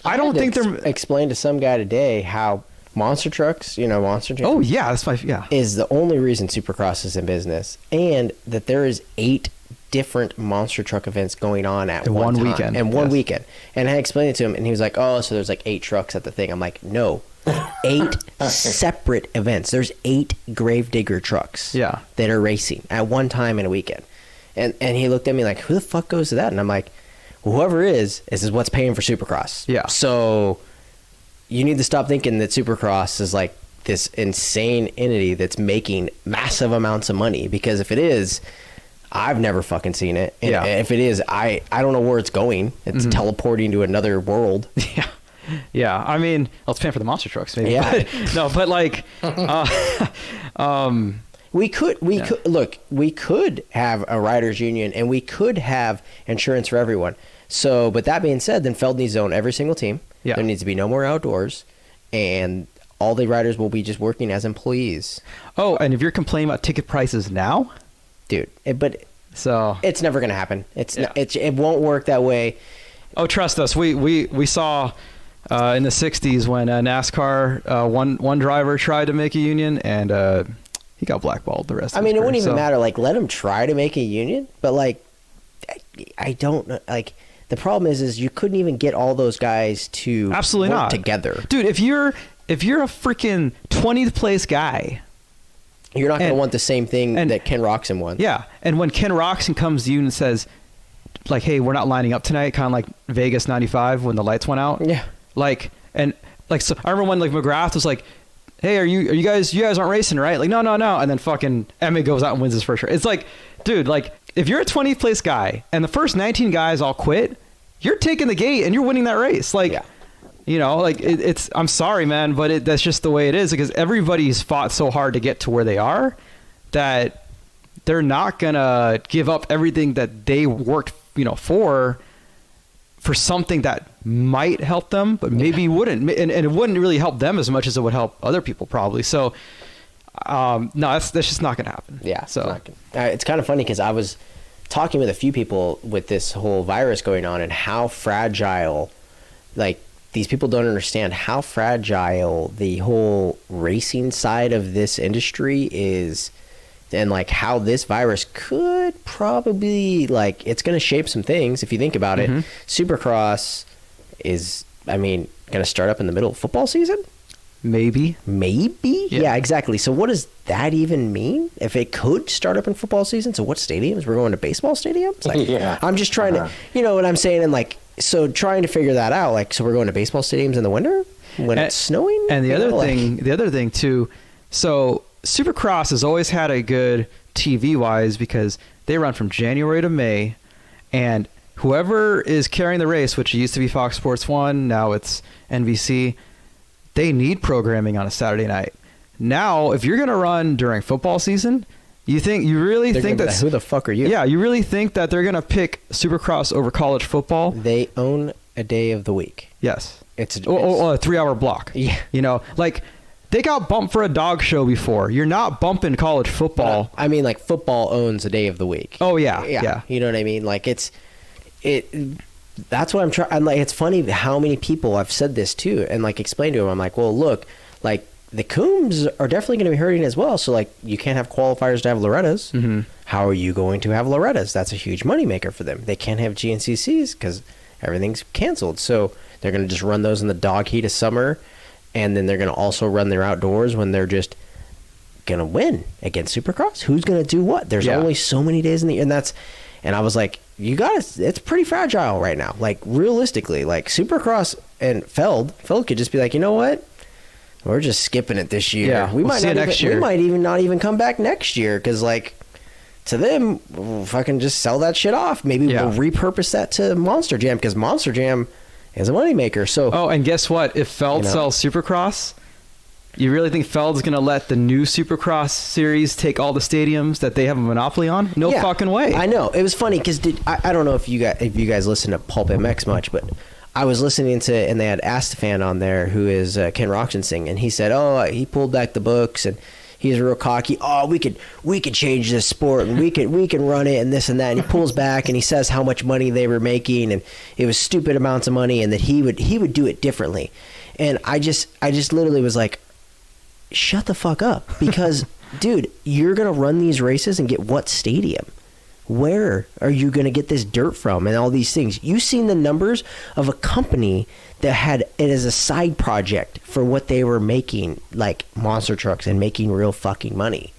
I don't think they're explained to some guy today how monster trucks, monster trucks. Oh yeah, is the only reason Supercross is in business, and that there is 8 different monster truck events going on at one weekend. And one weekend. And I explained it to him, and he was like, oh, so there's like 8 trucks at the thing. I'm like, no, 8 separate events. There's 8 gravedigger trucks that are racing at one time in a weekend. And he looked at me like, who the fuck goes to that? And I'm like, well, whoever is what's paying for Supercross. Yeah. So you need to stop thinking that Supercross is like this insane entity that's making massive amounts of money, because if it is, I've never fucking seen it. And if it is, I don't know where it's going. It's teleporting to another world. Yeah. Yeah. I mean, it's paying for the monster trucks, maybe. Yeah. But like, we could have a riders union, and we could have insurance for everyone. So, but that being said, then Feld needs to own every single team. Yeah. There needs to be no more outdoors, and all the riders will be just working as employees. Oh, and if you're complaining about ticket prices now, dude, so it's never going to happen. It won't work that way. Oh, trust us. We saw in the 60s when NASCAR one driver tried to make a union, and he got blackballed the rest of his career. It wouldn't even matter. Like, let him try to make a union, but like, I don't know. Like, the problem is you couldn't even get all those guys to work together. Dude, if you're a freaking 20th place guy, you're not going to want the same thing that Ken Roxon wants. Yeah. And when Ken Roxon comes to you and says, like, hey, we're not lining up tonight, kind of like Vegas 95 when the lights went out. Yeah. Like, and like, so I remember when, like, McGrath was like, hey, are you guys aren't racing, right? Like, no. And then fucking Emmett goes out and wins his first race. It's like, dude, like, if you're a 20th place guy and the first 19 guys all quit, you're taking the gate and you're winning that race. Like, like, it's, I'm sorry, man, but that's just the way it is, because everybody's fought so hard to get to where they are that they're not going to give up everything that they worked, for something that might help them, but maybe wouldn't. And it wouldn't really help them as much as it would help other people probably. So, no, that's just not going to happen. Yeah. So it's kind of funny, because I was talking with a few people with this whole virus going on, and how fragile, like, these people don't understand how fragile the whole racing side of this industry is and like how this virus could probably, like, it's going to shape some things if you think about it. Supercross is, I mean, going to start up in the middle of football season. Maybe. Yeah, exactly. So what does that even mean? If it could start up in football season, so what stadiums? We're going to baseball stadiums? Like, Yeah. I'm just trying to, you know what I'm saying? And like, so trying to figure that out. Like, so we're going to baseball stadiums in the winter when it's snowing? And the You other know, thing, the other thing too, so Supercross has always had a good TV wise because they run from January to May, and whoever is carrying the race, which used to be Fox Sports 1, now it's NBC, they need programming on a Saturday night. Now, if you're going to run during football season, you really think that who the fuck are you? Yeah, you really think that they're going to pick Supercross over college football? They own a day of the week. Yes. It's a 3-hour block. Yeah. You know, like they got bumped for a dog show before. You're not bumping college football. I mean, like, football owns a day of the week. Oh yeah. You know what I mean? Like, that's what I'm trying. I'm like, it's funny how many people I've said this to, and like explained to them. I'm like, well, look, like the Coombs are definitely going to be hurting as well. So like, you can't have qualifiers to have Lorettas. How are you going to have Lorettas? That's a huge moneymaker for them. They can't have GNCCs because everything's canceled. So they're going to just run those in the dog heat of summer, and then they're going to also run their outdoors when they're just going to win against Supercross. Who's going to do what? There's only so many days in the year, and I was like, you guys, it's pretty fragile right now. Like, realistically, like Supercross and Feld could just be like, you know what? We're just skipping it this year. Yeah, we might even not even come back next year because, like, to them, we'll fucking just sell that shit off. Maybe we'll repurpose that to Monster Jam because Monster Jam is a moneymaker. So, and guess what? If Feld sells Supercross, you really think Feld's going to let the new Supercross series take all the stadiums that they have a monopoly on? No fucking way. I know. It was funny because I don't know if you guys listen to Pulp MX much, but I was listening to, and they had Astafan on there, who is Ken Roxensing, and he said, he pulled back the books and he's real cocky. Oh, we could change this sport and we can run it and this and that. And he pulls back and he says how much money they were making and it was stupid amounts of money and that he would do it differently. And I just literally was like, shut the fuck up, because dude, you're gonna run these races and get what stadium? Where are you gonna get this dirt from and all these things? You've seen the numbers of a company that had it as a side project for what they were making, like monster trucks, and making real fucking money,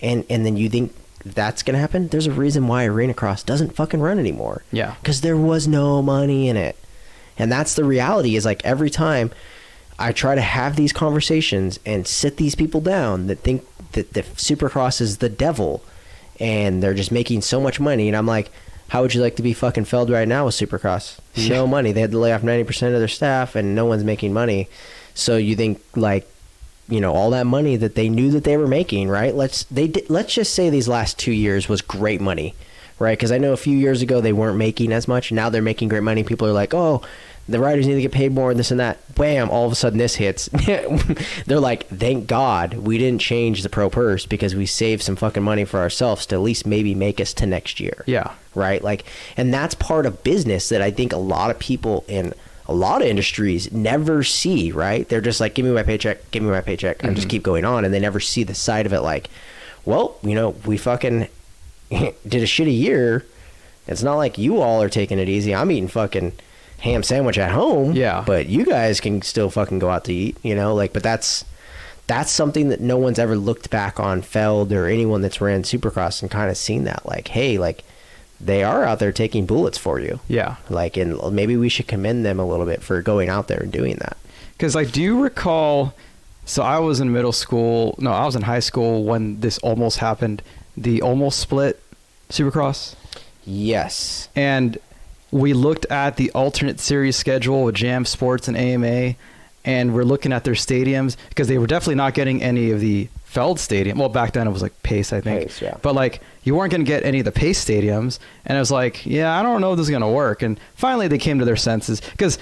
and then you think that's gonna happen? There's a reason why Arena Cross doesn't fucking run anymore. Yeah, because there was no money in it. And that's the reality, is like every time I try to have these conversations and sit these people down that think that the Supercross is the devil and they're just making so much money. And I'm like, how would you like to be fucking Feld right now with Supercross? No money. They had to lay off 90% of their staff and no one's making money. So you think, like, you know, all that money that they knew that they were making, right? Let's just say these last 2 years was great money, right? Because I know a few years ago they weren't making as much. Now they're making great money. People are like, oh, the riders need to get paid more and this and that. Bam, all of a sudden this hits. They're like, thank God we didn't change the pro purse because we saved some fucking money for ourselves to at least maybe make us to next year. Yeah. Right? Like, and that's part of business that I think a lot of people in a lot of industries never see, right? They're just like, give me my paycheck, give me my paycheck, and just keep going on. And they never see the side of it like, well, you know, we fucking did a shitty year. It's not like you all are taking it easy. I'm eating fucking ham sandwich at home, but you guys can still fucking go out to eat, you know, like, but that's something that no one's ever looked back on Feld or anyone that's ran Supercross and kind of seen that, like, hey, like, they are out there taking bullets for you, like, and maybe we should commend them a little bit for going out there and doing that. Because, like, do you recall, so I was in I was in high school when this almost happened, the almost split Supercross? Yes. And we looked at the alternate series schedule with Jam Sports and AMA, and we're looking at their stadiums because they were definitely not getting any of the Feld Stadium. Well, back then it was like Pace, I think. Pace, yeah. But like, you weren't going to get any of the Pace stadiums, and I was like, yeah, I don't know if this is going to work. And finally they came to their senses, because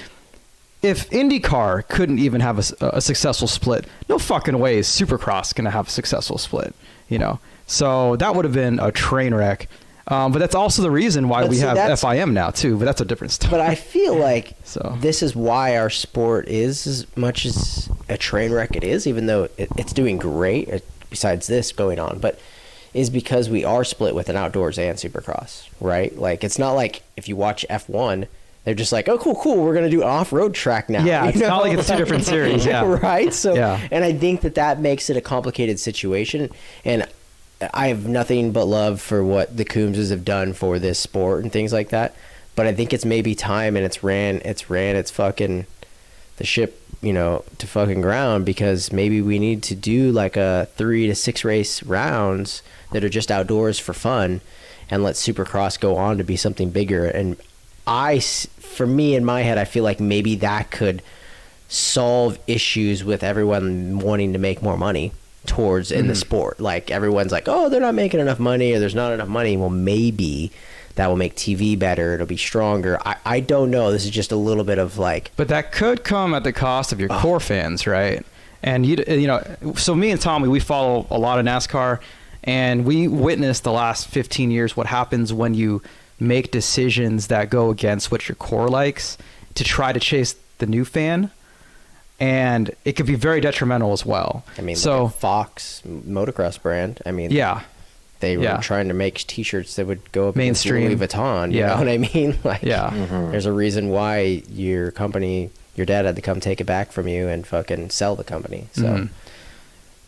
if IndyCar couldn't even have a successful split, no fucking way is Supercross going to have a successful split, you know? So that would have been a train wreck. But that's also the reason why we have FIM now too, but that's a different story. But I feel like this is why our sport is as much as a train wreck it is, even though it's doing great besides this going on. But is because we are split with an outdoors and supercross, right? Like, it's not like if you watch F1, they're just like, oh, cool, we're going to do an off-road track now. Yeah, it's not like it's two different series, yeah. Right? So, yeah. And I think that makes it a complicated situation, and I have nothing but love for what the Coombses have done for this sport and things like that, but I think it's maybe time, and it's ran its fucking, the ship, you know, to fucking ground, because maybe we need to do like a 3 to 6 race rounds that are just outdoors for fun, and let Supercross go on to be something bigger. And for me, in my head, I feel like maybe that could solve issues with everyone wanting to make more money towards in the sport. Like, everyone's like, oh, they're not making enough money, or there's not enough money. Well, maybe that will make TV better. It'll be stronger. I don't know. This is just a little bit of like... But that could come at the cost of your core fans, right? And, you know, so me and Tommy, we follow a lot of NASCAR, and we witnessed the last 15 years what happens when you make decisions that go against what your core likes to try to chase the new fan. And it could be very detrimental as well. I mean, so look at Fox motocross brand. I mean, yeah, they were trying to make T-shirts that would go up mainstream Louis Vuitton. You know what I mean? Like, there's a reason why your company, your dad had to come take it back from you and fucking sell the company.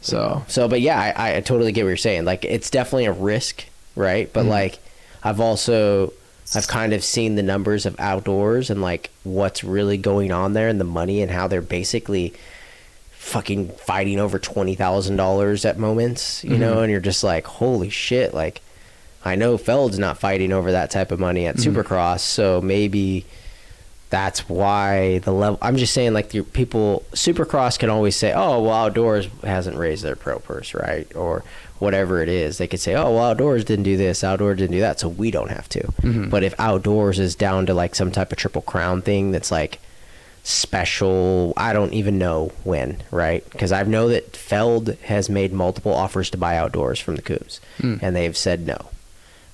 So, but yeah, I totally get what you're saying. Like, it's definitely a risk, right? But like, I've kind of seen the numbers of outdoors and like what's really going on there, and the money, and how they're basically fucking fighting over $20,000 at moments, you know, and you're just like, holy shit. Like, I know Feld's not fighting over that type of money at Supercross, so maybe that's why the level. I'm just saying, like, people, Supercross can always say, oh, well, outdoors hasn't raised their pro purse, right? Or whatever it is. They could say, oh, well, outdoors didn't do this, outdoors didn't do that, so we don't have to. But if outdoors is down to like some type of Triple Crown thing that's like special, I don't even know when, right? Because I know that Feld has made multiple offers to buy outdoors from the Coombs, and they've said no.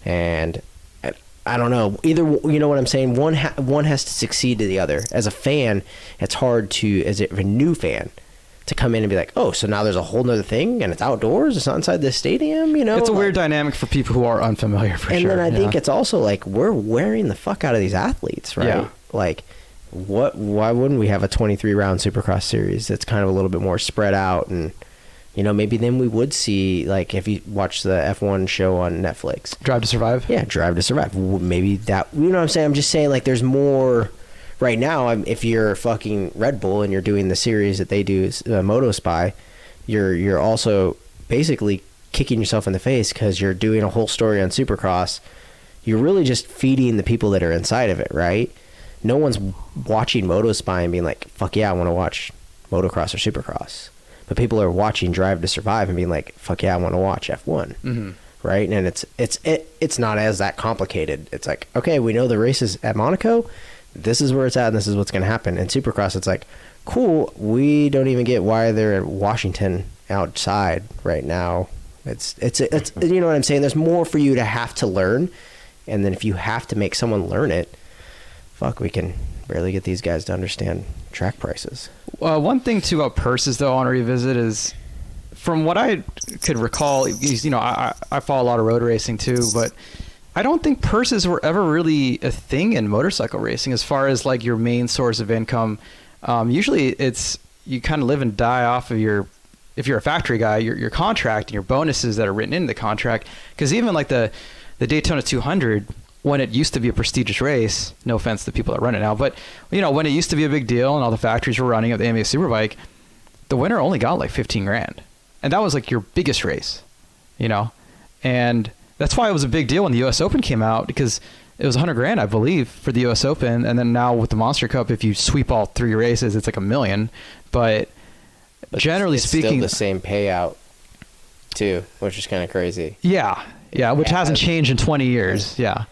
And I don't know, either, you know what I'm saying? One has to succeed to the other. As a fan, it's hard to, as a new fan, to come in and be like, oh, so now there's a whole nother thing, and it's outdoors, it's not inside the stadium, you know? It's a weird dynamic for people who are unfamiliar, for sure. And then I think it's also like, we're wearing the fuck out of these athletes, right? Yeah. Like, why wouldn't we have a 23-round Supercross series that's kind of a little bit more spread out? And, you know, maybe then we would see, like, if you watch the F1 show on Netflix. Drive to Survive? Yeah, Drive to Survive. Maybe that, you know what I'm saying? I'm just saying, like, there's more. Right now, if you're fucking Red Bull and you're doing the series that they do, Moto Spy, you're also basically kicking yourself in the face, because you're doing a whole story on Supercross. You're really just feeding the people that are inside of it, right? No one's watching Moto Spy and being like, fuck yeah, I want to watch motocross or Supercross. But people are watching Drive to Survive and being like, fuck yeah, I want to watch F1. Right? And it's not as that complicated. It's like, okay, we know the races at Monaco, this is where it's at, and this is what's going to happen. And Supercross, it's like, cool, we don't even get why they're in Washington outside right now. It's you know what I'm saying? There's more for you to have to learn, and then if you have to make someone learn it, fuck, we can barely get these guys to understand track prices. One thing too about purses, though, I want to revisit is, from what I could recall, you know, I follow a lot of road racing too, but I don't think purses were ever really a thing in motorcycle racing as far as like your main source of income. Usually it's, you kind of live and die off of if you're a factory guy, your contract and your bonuses that are written into the contract. Because even like the Daytona 200, when it used to be a prestigious race, no offense to the people that run it now, but you know, when it used to be a big deal and all the factories were running at the AMA Superbike, the winner only got like 15 grand. And that was like your biggest race, you know? And that's why it was a big deal when the US Open came out, because it was 100 grand, I believe, for the US Open. And then now with the Monster Cup, if you sweep all 3 races, it's like $1 million. But generally it's speaking, still the same payout too, which is kind of crazy. Yeah. Which hasn't changed in 20 years. Yeah.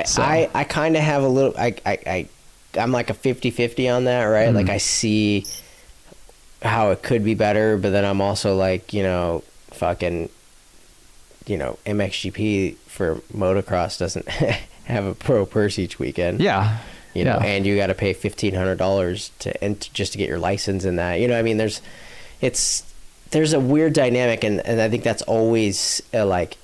So. I kind of have a little, I'm like a 50-50 on that, right? Like, I see how it could be better, but then I'm also like, you know, fucking, you know, MXGP for motocross doesn't have a pro purse each weekend. Yeah. You know, and you got to pay $1,500 just to get your license in that. You know, I mean, there's a weird dynamic, and I think that's always like,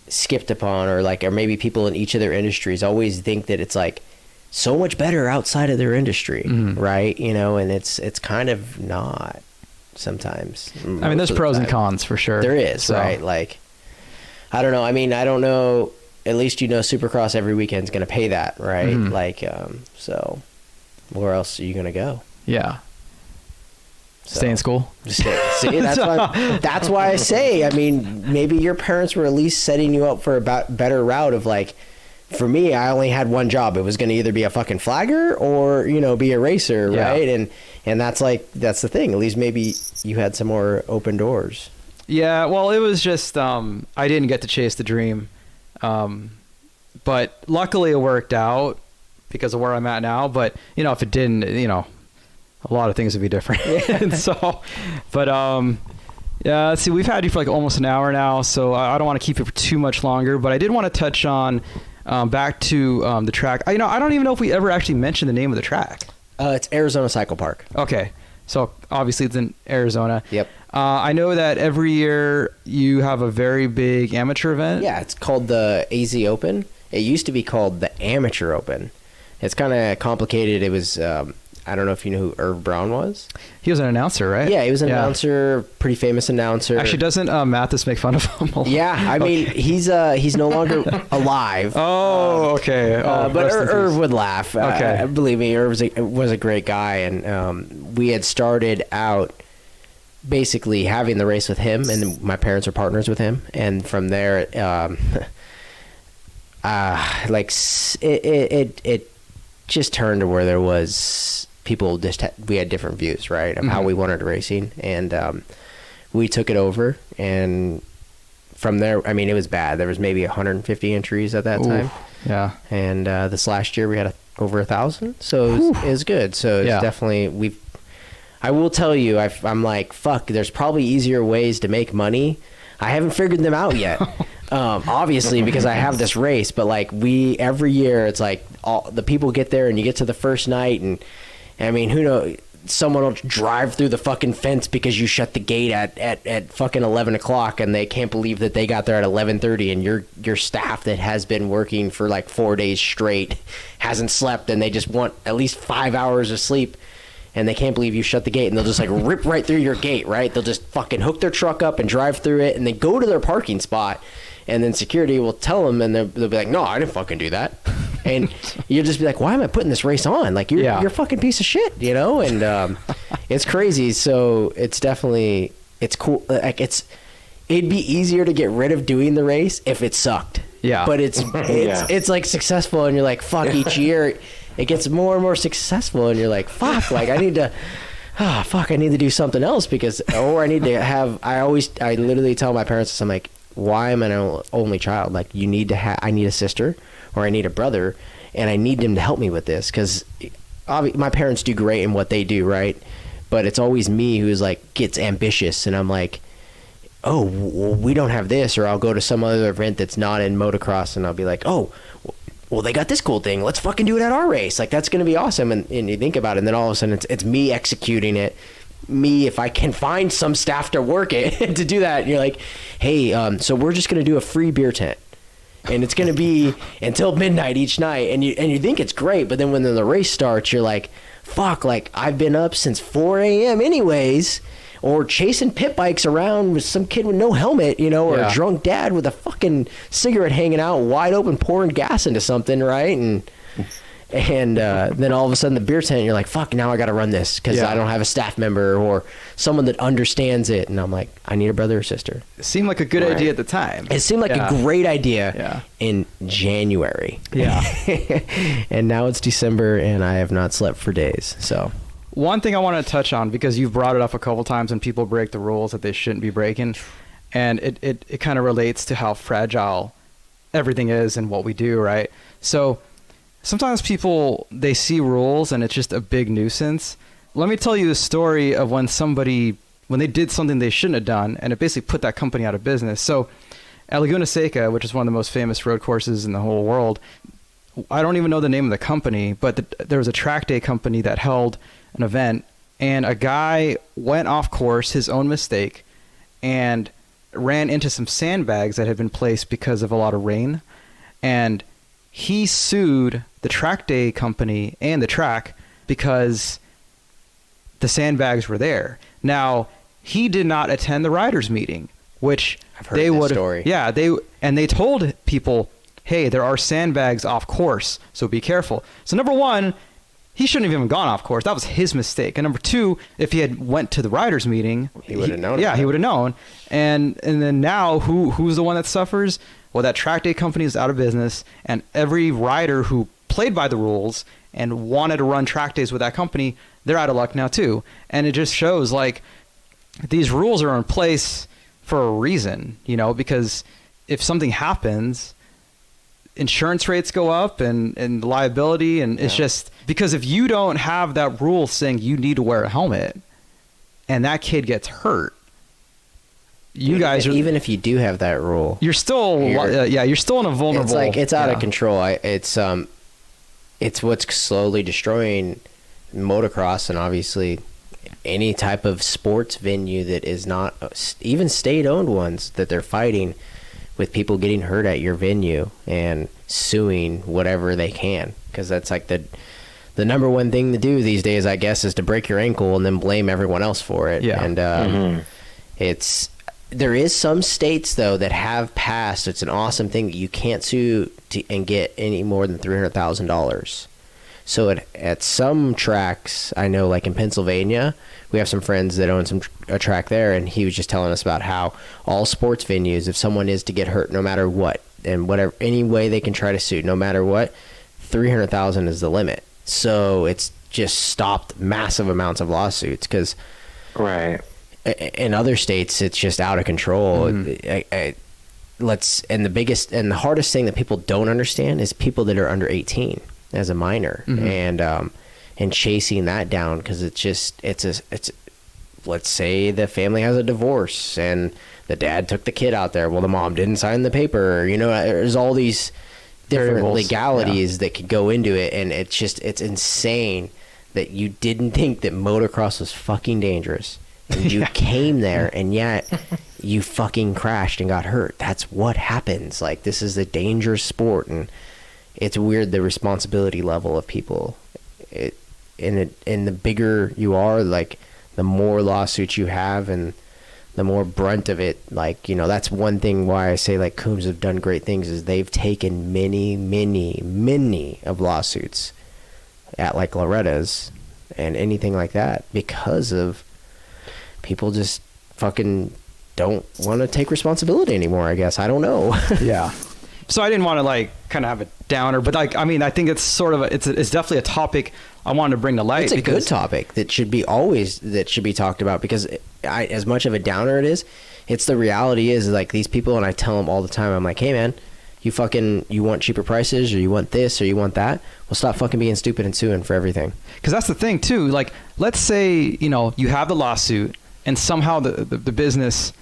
skipped upon, or maybe people in each of their industries always think that it's like so much better outside of their industry, right? You know, and it's kind of not sometimes. I mean, there's pros and cons for sure. There is, right? Like, I don't know. I mean, I don't know. At least you know Supercross every weekend is going to pay that, right? Like, so where else are you going to go? Yeah. So, stay in school. See, that's why I say, I mean, maybe your parents were at least setting you up for a better route of like, for me, I only had one job. It was going to either be a fucking flagger or, you know, be a racer, right? And that's the thing. At least maybe you had some more open doors. Yeah, well, it was just I didn't get to chase the dream. But luckily it worked out because of where I'm at now. But, you know, if it didn't, you know, a lot of things would be different. And so, but yeah, let's see, we've had you for like almost an hour now, so I don't want to keep it for too much longer. But I did want to touch on back to the track. You know, I don't even know if we ever actually mentioned the name of the track. It's Arizona Cycle Park. Okay, so obviously it's in Arizona. Yep. I know that every year you have a very big amateur event. Yeah, it's called the AZ Open. It used to be called the Amateur Open. It's kind of complicated. It was, I don't know if you know who Irv Brown was. He was an announcer, right? Yeah, he was an announcer, pretty famous announcer. Actually, doesn't Mathis make fun of him a lot? Yeah, I mean, he's no longer alive. Oh, okay. But Irv would laugh. Okay. Believe me, Irv was a great guy, and we had started out basically having the race with him, and my parents are partners with him, and from there, it just turned to where there was people we had different views, right, of how we wanted racing, and we took it over, and from there, I mean, it was bad. There was maybe 150 entries at that time. Yeah. And this last year we had over 1,000, so it was good. So it's definitely I will tell you, I'm like, fuck, there's probably easier ways to make money. I haven't figured them out yet. Obviously, because I have this race, but like every year it's like all the people get there and you get to the first night, and I mean, who knows, someone will drive through the fucking fence because you shut the gate at fucking 11 o'clock, and they can't believe that they got there at 11:30, and your staff that has been working for like 4 days straight hasn't slept, and they just want at least 5 hours of sleep, and they can't believe you shut the gate, and they'll just like rip right through your gate, right? They'll just fucking hook their truck up and drive through it, and they go to their parking spot, and then security will tell them, and they'll be like, no, I didn't fucking do that. And you'll just be like, why am I putting this race on? Like, you're a fucking piece of shit, you know? And it's crazy. So it's definitely, it's cool. Like, it'd be easier to get rid of doing the race if it sucked. Yeah. But it's like successful, and you're like, fuck, each year it gets more and more successful, and you're like, fuck, like I need to do something else, because, or I need to have, I literally tell my parents, I'm like, why am I an only child? Like, I need a sister, or I need a brother, and I need them to help me with this, because my parents do great in what they do, right? But it's always me who's like gets ambitious, and I'm like, oh, well, we don't have this, or I'll go to some other event that's not in motocross, and I'll be like, oh, well, they got this cool thing, let's fucking do it at our race, like that's gonna be awesome. And you think about it, and then all of a sudden it's me executing it, me, if I can find some staff to work it to do that. And you're like, hey, so we're just gonna do a free beer tent, and it's gonna be until midnight each night, and you think it's great, but then when the race starts, you're like, fuck, like I've been up since 4 a.m. anyways, or chasing pit bikes around with some kid with no helmet, you know, or a drunk dad with a fucking cigarette hanging out wide open, pouring gas into something, right? And then all of a sudden the beer tent, you're like, fuck, now I got to run this because I don't have a staff member or someone that understands it. And I'm like, I need a brother or sister. It seemed like a good idea at the time. It seemed like a great idea in January. Yeah. And now it's December, and I have not slept for days. So one thing I want to touch on, because you've brought it up a couple times when people break the rules that they shouldn't be breaking, and it kind of relates to how fragile everything is and what we do, right? So sometimes people, they see rules and it's just a big nuisance. Let me tell you a story of when they did something they shouldn't have done, and it basically put that company out of business. So at Laguna Seca, which is one of the most famous road courses in the whole world, I don't even know the name of the company, but there was a track day company that held an event, and a guy went off course, his own mistake, and ran into some sandbags that had been placed because of a lot of rain, and he sued the track day company and the track because the sandbags were there. Now, he did not attend the riders meeting, which I've heard this story. Yeah, they told people, hey, there are sandbags off course, so be careful. So number one, he shouldn't have even gone off course. That was his mistake. And number two, if he had went to the riders meeting, he would have known. Yeah, he would have known. And then now, who's the one that suffers? Well, that track day company is out of business, and every rider who played by the rules and wanted to run track days with that company, they're out of luck now too. And it just shows like these rules are in place for a reason, you know, because if something happens, insurance rates go up and liability, and it's just because if you don't have that rule saying you need to wear a helmet and that kid gets hurt, even if you do have that rule, you're still you're still in a vulnerable. It's like it's out of control. It's what's slowly destroying motocross, and obviously any type of sports venue that is not even state-owned ones, that they're fighting with people getting hurt at your venue and suing whatever they can, because that's like the number one thing to do these days, I guess, is to break your ankle and then blame everyone else for it. And there is some states though that have passed. It's an awesome thing that you can't sue and get any more than $300,000. So at some tracks, I know, like in Pennsylvania, we have some friends that own a track there, and he was just telling us about how all sports venues, if someone is to get hurt, no matter what, and whatever, any way they can try to sue, no matter what, $300,000 is the limit. So it's just stopped massive amounts of lawsuits, because in other states it's just out of control. And the biggest and the hardest thing that people don't understand is people that are under 18 as a minor, and chasing that down, because it's let's say the family has a divorce and the dad took the kid out there. Well, the mom didn't sign the paper. You know, there's all these different legalities that could go into it, and it's insane that you didn't think that motocross was fucking dangerous, and you came there, and yet you fucking crashed and got hurt. That's what happens. Like, this is a dangerous sport, and it's weird, the responsibility level of people. And the bigger you are, like, the more lawsuits you have, and the more brunt of it. Like, you know, that's one thing why I say, like, Coombs have done great things, is they've taken many of lawsuits at, like, Loretta's and anything like that, because of people just fucking don't want to take responsibility anymore, I guess. I don't know. Yeah. So I didn't want to, like, kind of have a downer, but, like, I mean, I think it's sort of it's definitely a topic I wanted to bring to light. It's a good topic that should be talked about, because as much of a downer it is, it's the reality is, like, these people, and I tell them all the time, I'm like, hey man, you want cheaper prices, or you want this, or you want that? Well, stop fucking being stupid and suing for everything. Because that's the thing too. Like, let's say, you know, you have the lawsuit and somehow the business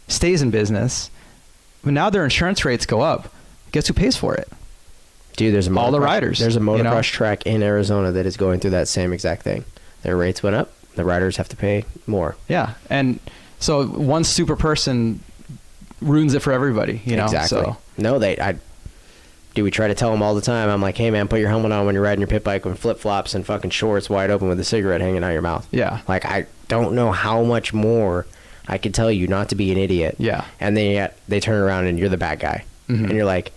stays in business, but now their insurance rates go up. Guess who pays for it? Dude, there's all the riders. There's a motocross track in Arizona that is going through that same exact thing. Their rates went up. The riders have to pay more. Yeah, and so one super person ruins it for everybody. You know, exactly. So. No, we try to tell them all the time. I'm like, hey man, put your helmet on when you're riding your pit bike with flip flops and fucking shorts, wide open, with a cigarette hanging out your mouth. Yeah. Like, I don't know how much more I could tell you not to be an idiot. Yeah. And then yet they turn around and you're the bad guy, and you're like,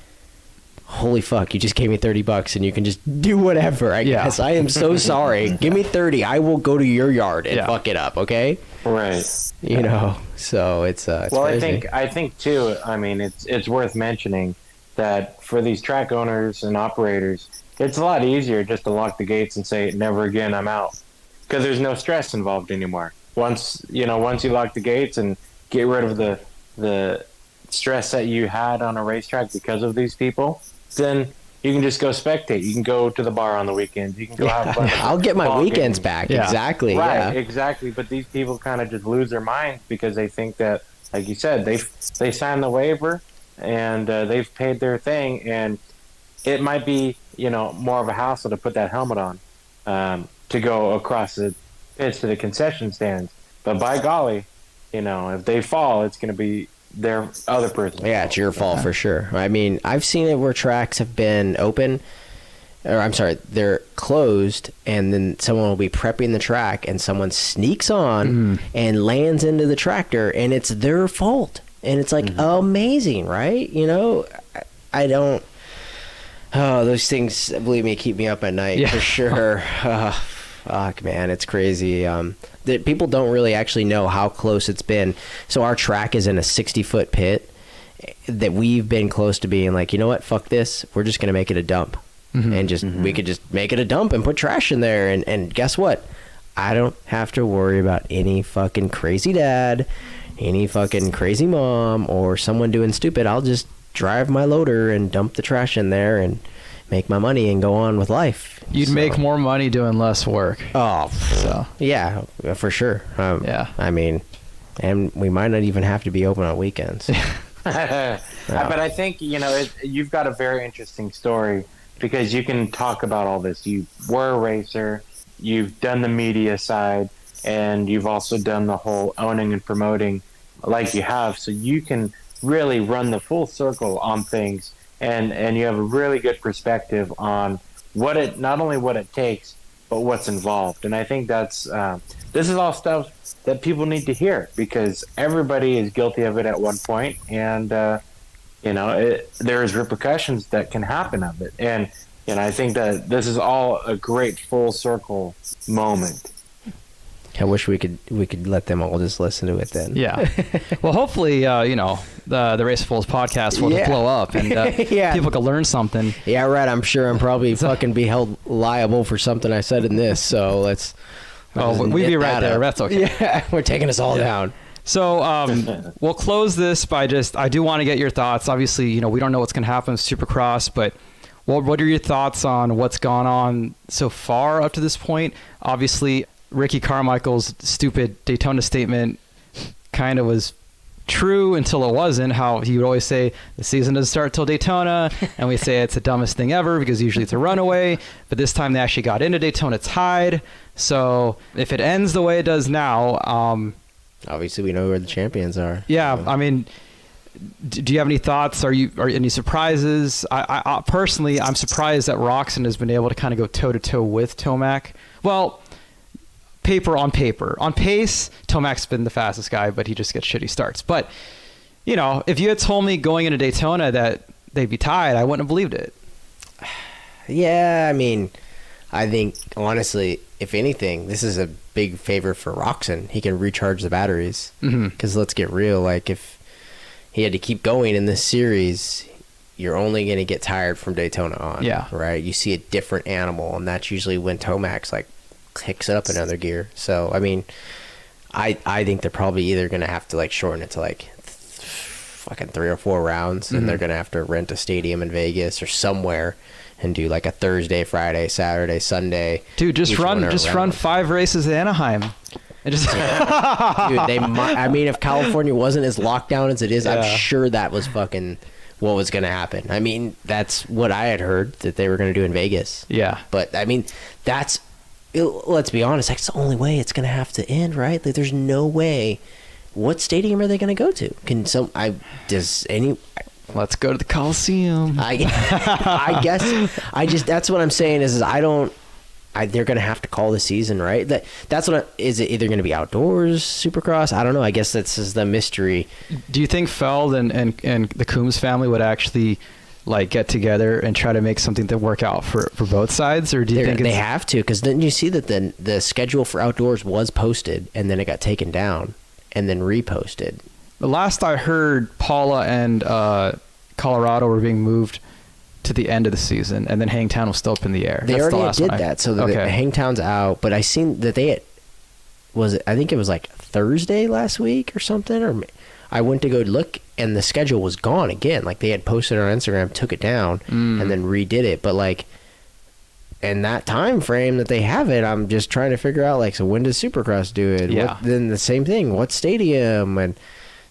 holy fuck, you just gave me $30 and you can just do whatever. I guess. I am so sorry. Give me 30. I will go to your yard and fuck it up. Okay. Right. You know, so it's well, crazy. I think too, I mean, it's worth mentioning that for these track owners and operators, it's a lot easier just to lock the gates and say, never again, I'm out. Because there's no stress involved anymore. Once you lock the gates and get rid of the stress that you had on a racetrack because of these people, then you can just go spectate. You can go to the bar on the weekends. You can go have fun. I'll get my weekends back. Yeah. Exactly. Right, exactly. But these people kind of just lose their minds because they think that, like you said, they signed the waiver and they've paid their thing, and it might be, you know, more of a hassle to put that helmet on to go across the pitch to the concession stands. But by golly, you know, if they fall, it's going to be their other person. Yeah, it's your fault for sure. I mean, I've seen it where tracks have been open, or I'm sorry, they're closed, and then someone will be prepping the track, and someone sneaks on and lands into the tractor, and it's their fault. And it's like amazing, right? You know, I don't. Oh, those things, believe me, keep me up at night for sure. Fuck, man, it's crazy. That people don't really actually know how close it's been. So our track is in a 60-foot pit that we've been close to being like, you know what? Fuck this. We're just gonna make it a dump, and just we could just make it a dump and put trash in there. And guess what? I don't have to worry about any fucking crazy dad, any fucking crazy mom, or someone doing stupid. I'll just drive my loader and dump the trash in there and make my money and go on with life. You'd make more money doing less work. Oh, so yeah, for sure. Yeah. I mean, and we might not even have to be open on weekends. But I think, you know, you've got a very interesting story because you can talk about all this. You were a racer, you've done the media side, and you've also done the whole owning and promoting like you have. So you can really run the full circle on things, and you have a really good perspective on not only what it takes, but what's involved. And I think that's this is all stuff that people need to hear because everybody is guilty of it at one point, and you know, there's repercussions that can happen of it. And I think that this is all a great full circle moment. I wish we could let them all just listen to it then. Yeah. Well, hopefully, you know, the Racing Foolz podcast will just blow up and people can learn something. Yeah, right. I'm sure I'm probably fucking be held liable for something I said in this. So let's. Oh, we'd be right there. That's okay. Yeah, we're taking us all down. So we'll close this by I do want to get your thoughts. Obviously, you know, we don't know what's going to happen with Supercross, but what are your thoughts on what's gone on so far up to this point? Obviously, Ricky Carmichael's stupid Daytona statement kind of was true until it wasn't. How he would always say the season doesn't start till Daytona, and we say it's the dumbest thing ever because usually it's a runaway, but this time they actually got into Daytona tied. So if it ends the way it does now, obviously we know where the champions are. Yeah, so. I mean, do you have any thoughts? Are any surprises? I personally, I'm surprised that Roczen has been able to kind of go toe to toe with Tomac. Well, on paper. On pace, Tomac's been the fastest guy, but he just gets shitty starts. But, you know, if you had told me going into Daytona that they'd be tied, I wouldn't have believed it. Yeah, I mean, I think, honestly, if anything, this is a big favor for Roczen. He can recharge the batteries. Because let's get real, like, if he had to keep going in this series, you're only going to get tired from Daytona on. Yeah. Right? You see a different animal, and that's usually when Tomac's, like, kicks up another gear. So I mean, I think they're probably either gonna have to like shorten it to like fucking 3 or 4 rounds, and they're gonna have to rent a stadium in Vegas or somewhere and do like a Thursday, Friday, Saturday, Sunday. Dude, just run 5 races at Anaheim. And just Dude, I mean, if California wasn't as locked down as it is, I'm sure that was fucking what was gonna happen. I mean, that's what I had heard that they were gonna do in Vegas. Yeah, but I mean, let's be honest, that's the only way it's going to have to end, right? Like, there's no way. What stadium are they going to go to? Let's go to the Coliseum. I guess, that's what I'm saying is they're going to have to call the season, right? Is it either going to be outdoors, Supercross? I don't know. I guess this is the mystery. Do you think Feld and the Coombs family would actually like get together and try to make something to work out for both sides, or do you think they have to? Because then you see that the schedule for outdoors was posted and then it got taken down and then reposted. The last I heard, Paula and Colorado were being moved to the end of the season, and then Hangtown was still up in the air. They already did that, so Hangtown's out. But I seen that I think it was like Thursday last week or something, or I went to go look, and the schedule was gone again. Like, they had posted it on Instagram, took it down, and then redid it. But, like, in that time frame that they have it, I'm just trying to figure out, like, so when does Supercross do it? Yeah. Then the same thing. What stadium? And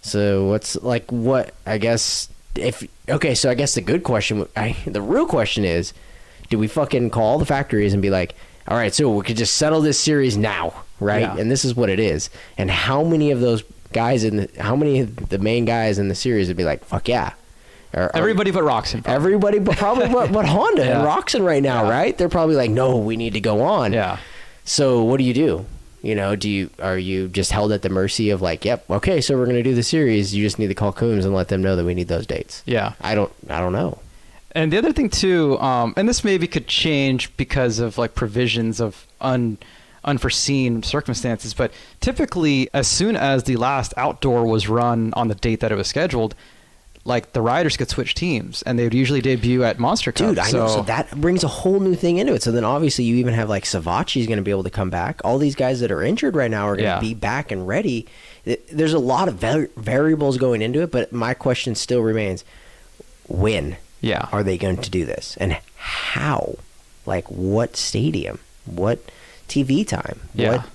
so what's, like, what, I guess, so I guess the good question, the real question is, do we fucking call the factories and be like, all right, so we could just settle this series now, right? Yeah. And this is what it is. And how many of those how many of the main guys in the series would be like, fuck yeah. Everybody but Roxon. Probably. Everybody but probably what Honda and Yeah. Roxon right now, right? They're probably like, no, we need to go on. Yeah. So what do? Are you just held at the mercy of like, yep, okay, so we're gonna do the series. You just need to call Coombs and let them know that we need those dates. Yeah. I don't know. And the other thing too, and this maybe could change because of like provisions of unforeseen circumstances, but typically as soon as the last outdoor was run on the date that it was scheduled, like the riders could switch teams and they would usually debut at Monster Cup. Dude, I know. So that brings a whole new thing into it. So then obviously you even have like Savacci's going to be able to come back. All these guys that are injured right now are going to be back and ready. There's a lot of variables going into it, but my question still remains, when are they going to do this? And how? Like what stadium? What TV time? What?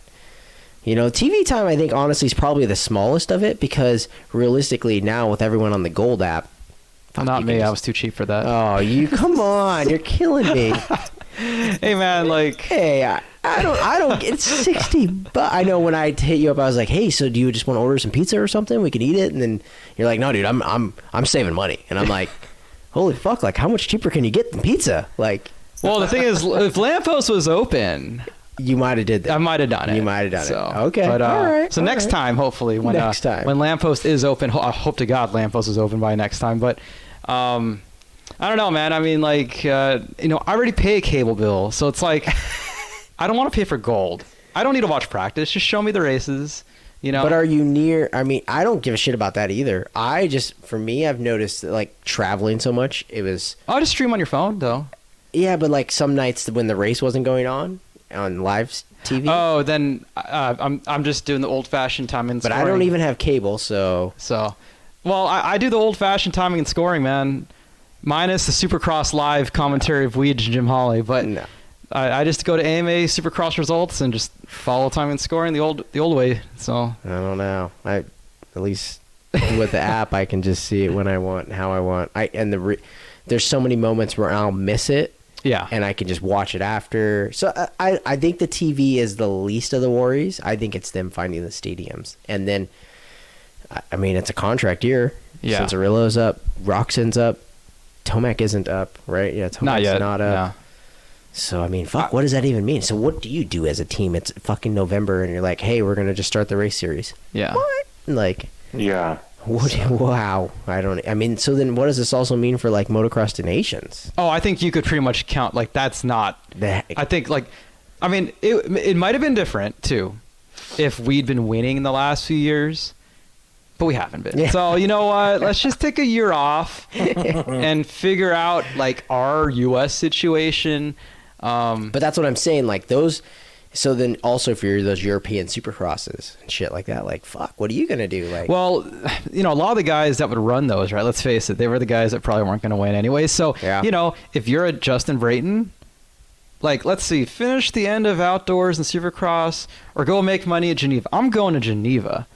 TV time, I think, honestly, is probably the smallest of it because realistically now with everyone on the Gold app. Not me. I was too cheap for that. Oh, come on. You're killing me. Hey, man, like. Hey, I don't. It's $60. I know when I hit you up, I was like, hey, so do you just want to order some pizza or something? We can eat it. And then you're like, no, dude, I'm saving money. And I'm like, holy fuck, like, how much cheaper can you get than pizza? Like. Well, the thing is, if Lamppost was open. You might have did that. I might have done it. You might have done it. Okay. But, all right. So next time, hopefully, when Lamppost is open, I hope to God Lamppost is open by next time. But I don't know, man. I mean, like, I already pay a cable bill, so it's like I don't want to pay for gold. I don't need to watch practice. Just show me the races. But are you near? I mean, I don't give a shit about that either. For me, I've noticed that, like, traveling so much, it was. I'll just stream on your phone, though. Yeah, but like some nights when the race wasn't going on live TV. Oh, then I'm just doing the old-fashioned timing and scoring. But I don't even have cable, so. Well, I do the old-fashioned timing and scoring, man. Minus the Supercross live commentary of Weege and Jim Hawley, but no. I just go to AMA Supercross results and just follow timing and scoring the old way. So I don't know. At least with the app, I can just see it when I want, and how I want. There's so many moments where I'll miss it. Yeah. And I can just watch it after. So I think the TV is the least of the worries. I think it's them finding the stadiums. And then, I mean, it's a contract year. Yeah. Cincerillo's up. Roxon's up. Tomac isn't up, right? Yeah, Tomac's not up. Yeah. So, I mean, fuck, what does that even mean? So what do you do as a team? It's fucking November and you're like, hey, we're going to just start the race series. Yeah. What? Like. Yeah. Wow. So then what does this also mean for like motocross to nations? Oh, I think you could pretty much count like that's not I think like I mean it might have been different too if we'd been winning in the last few years, but we haven't been. Yeah. So you know what? Let's just take a year off and figure out like our US situation. But that's what I'm saying, like those. So then also for those European supercrosses and shit like that, like, fuck, what are you going to do? Like, well, a lot of the guys that would run those, right, let's face it, they were the guys that probably weren't going to win anyway. So, if you're a Justin Brayton, like, let's see, finish the end of outdoors and supercross or go make money at Geneva. I'm going to Geneva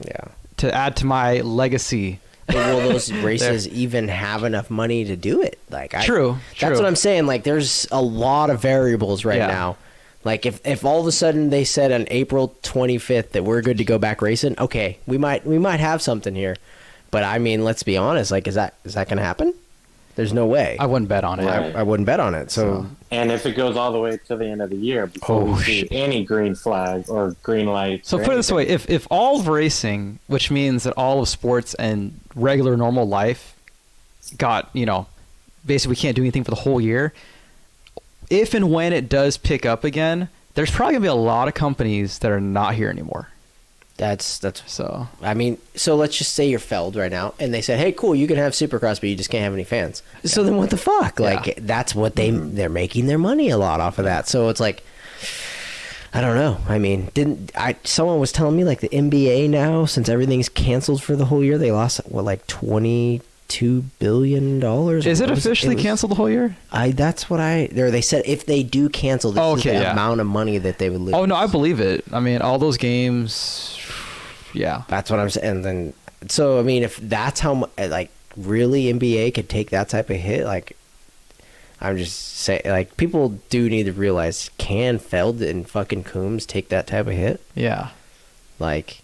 to add to my legacy. Will those races even have enough money to do it? Like, True. That's what I'm saying. Like, there's a lot of variables right now. Like if all of a sudden they said on April 25th that we're good to go back racing, okay, we might have something here. But I mean, let's be honest, like is that going to happen? There's no way. I wouldn't bet on it. I wouldn't bet on it. So and if it goes all the way to the end of the year before we see any green flag or green lights. So put it this way, if all of racing, which means that all of sports and regular normal life got, basically we can't do anything for the whole year. If and when it does pick up again, there's probably gonna be a lot of companies that are not here anymore. That's so. I mean, so let's just say you're Feld right now, and they said, "Hey, cool, you can have Supercross, but you just can't have any fans." Yeah. So then, what the fuck? Like, that's what they're making their money a lot off of that. So it's like, I don't know. I mean, someone was telling me like the NBA now, since everything's canceled for the whole year, they lost like $22 billion. Is it officially canceled the whole year? That's what they said if they do cancel, this is the amount of money that they would lose. Oh no, I believe it. I mean, all those games. Yeah, that's what I'm saying. And then, so I mean, if that's how like really NBA could take that type of hit, like I'm just saying, like people do need to realize, can Feld and fucking Coombs take that type of hit? Yeah, like.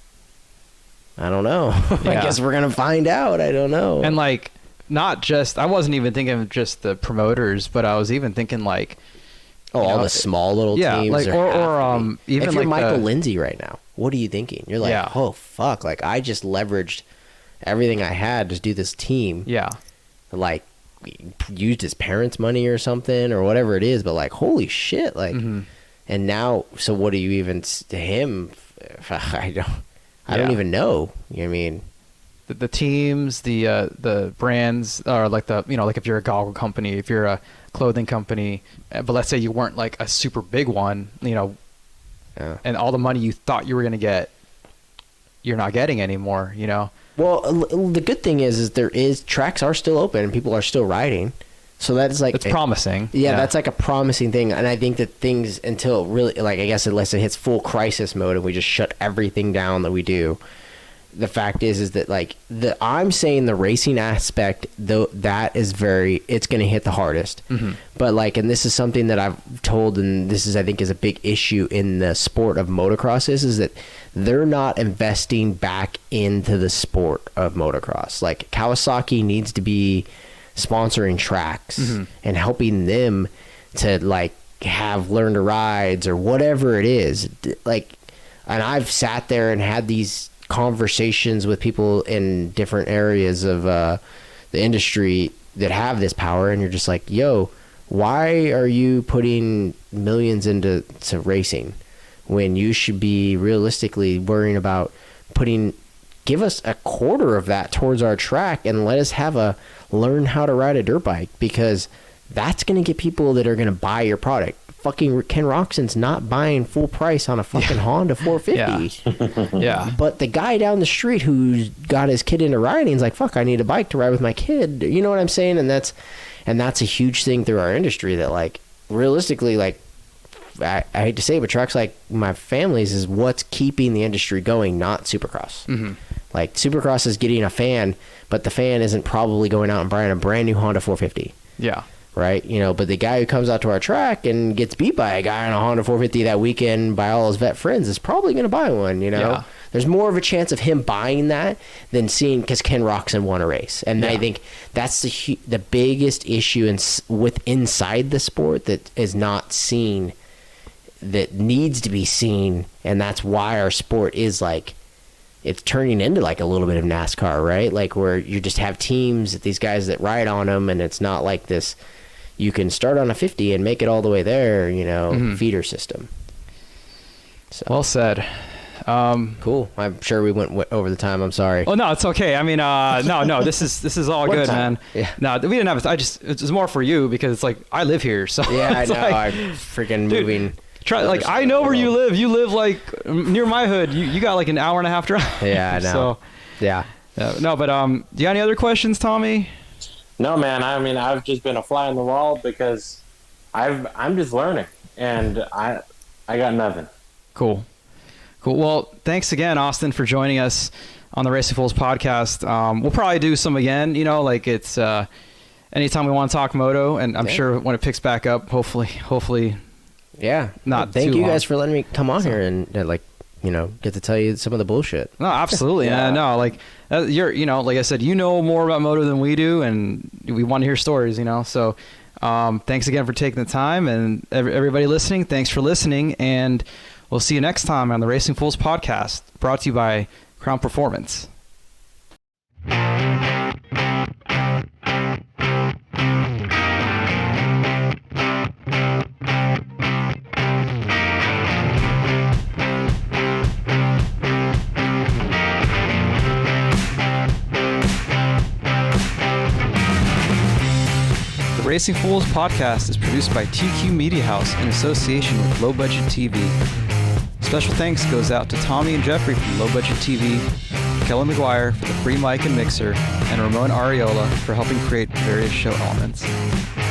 I don't know. I Yeah. guess we're gonna find out. I don't know. And like, not just, I wasn't even thinking of just the promoters, but I was even thinking like, all the small little teams. like, or even if you're like Michael Lindsay right now, what are you thinking? You're like, Yeah. oh fuck! Like I just leveraged everything I had to do this team. Yeah. Like used his parents' money or something or whatever it is. But like, holy shit! Like, and now, so what do you even to him? I don't even know. You know what I mean? The teams, the brands, or like like if you're a goggle company, if you're a clothing company, but let's say you weren't like a super big one, and all the money you thought you were going to get, you're not getting anymore, Well, the good thing is tracks are still open and people are still riding. So that's like... It's promising. Yeah, that's like a promising thing. And I think that things until really, like, I guess unless it hits full crisis mode and we just shut everything down that we do, the fact is that like I'm saying the racing aspect, though, that is it's going to hit the hardest. But like, and this is something that I've told, and this is, I think, is a big issue in the sport of motocross is that they're not investing back into the sport of motocross. Like Kawasaki needs to be sponsoring tracks and helping them to like have learn to rides or whatever it is. Like, and I've sat there and had these conversations with people in different areas of the industry that have this power, and you're just like, yo, why are you putting millions into racing when you should be realistically worrying about give us a quarter of that towards our track and let us learn how to ride a dirt bike, because that's going to get people that are going to buy your product. Fucking Ken Roxon's not buying full price on a fucking Honda 450. Yeah. But the guy down the street who's got his kid into riding is like, fuck, I need a bike to ride with my kid. You know what I'm saying? And that's a huge thing through our industry that, like, realistically, like, I hate to say it, but tracks like my family's is what's keeping the industry going, not Supercross. Like, Supercross is getting a fan, but the fan isn't probably going out and buying a brand new Honda 450. Yeah. Right? But the guy who comes out to our track and gets beat by a guy on a Honda 450 that weekend by all his vet friends is probably going to buy one, Yeah. There's more of a chance of him buying that than seeing, because Ken Roxon won a race. And I think that's the biggest issue inside the sport that is not seen, that needs to be seen. And that's why our sport is like, it's turning into like a little bit of NASCAR, right? Like where you just have teams, these guys that ride on them, and it's not like this, you can start on a 50 and make it all the way there, feeder system. So. Well said. Cool. I'm sure we went over the time. I'm sorry. Oh no, it's okay. I mean, no, this is all good, man. Yeah. No, we didn't have. It's more for you because it's like I live here, so yeah, I know. Like, I'm freaking moving. Like I know where you live. You live like near my hood. You got like an hour and a half drive. Yeah, I know. So, yeah. No, but do you got any other questions, Tommy? No, man. I mean, I've just been a fly on the wall because I'm just learning, and I got nothing. Cool. Well, thanks again, Austin, for joining us on the Racing Foolz podcast. We'll probably do some again. Like it's anytime we want to talk moto, and I'm sure when it picks back up, hopefully. Yeah. Not thank too you long. guys for letting me come on here and get to tell you some of the bullshit. No, absolutely. Yeah. No, like you're, like I said, more about moto than we do, and we want to hear stories, So, thanks again for taking the time, and everybody listening, thanks for listening, and we'll see you next time on the Racing Foolz podcast, brought to you by Crown Performance. The Racing Foolz podcast is produced by TQ Media House in association with Low Budget TV. Special thanks goes out to Tommy and Jeffrey from Low Budget TV, Kellen McGuire for the free mic and mixer, and Ramon Ariola for helping create various show elements.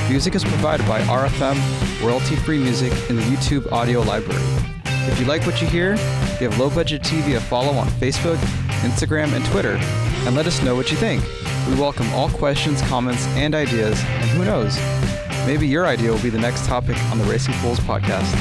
Music is provided by RFM, royalty-free music in the YouTube audio library. If you like what you hear, give Low Budget TV a follow on Facebook, Instagram, and Twitter, and let us know what you think. We welcome all questions, comments, and ideas, and who knows, maybe your idea will be the next topic on the Racing Foolz podcast.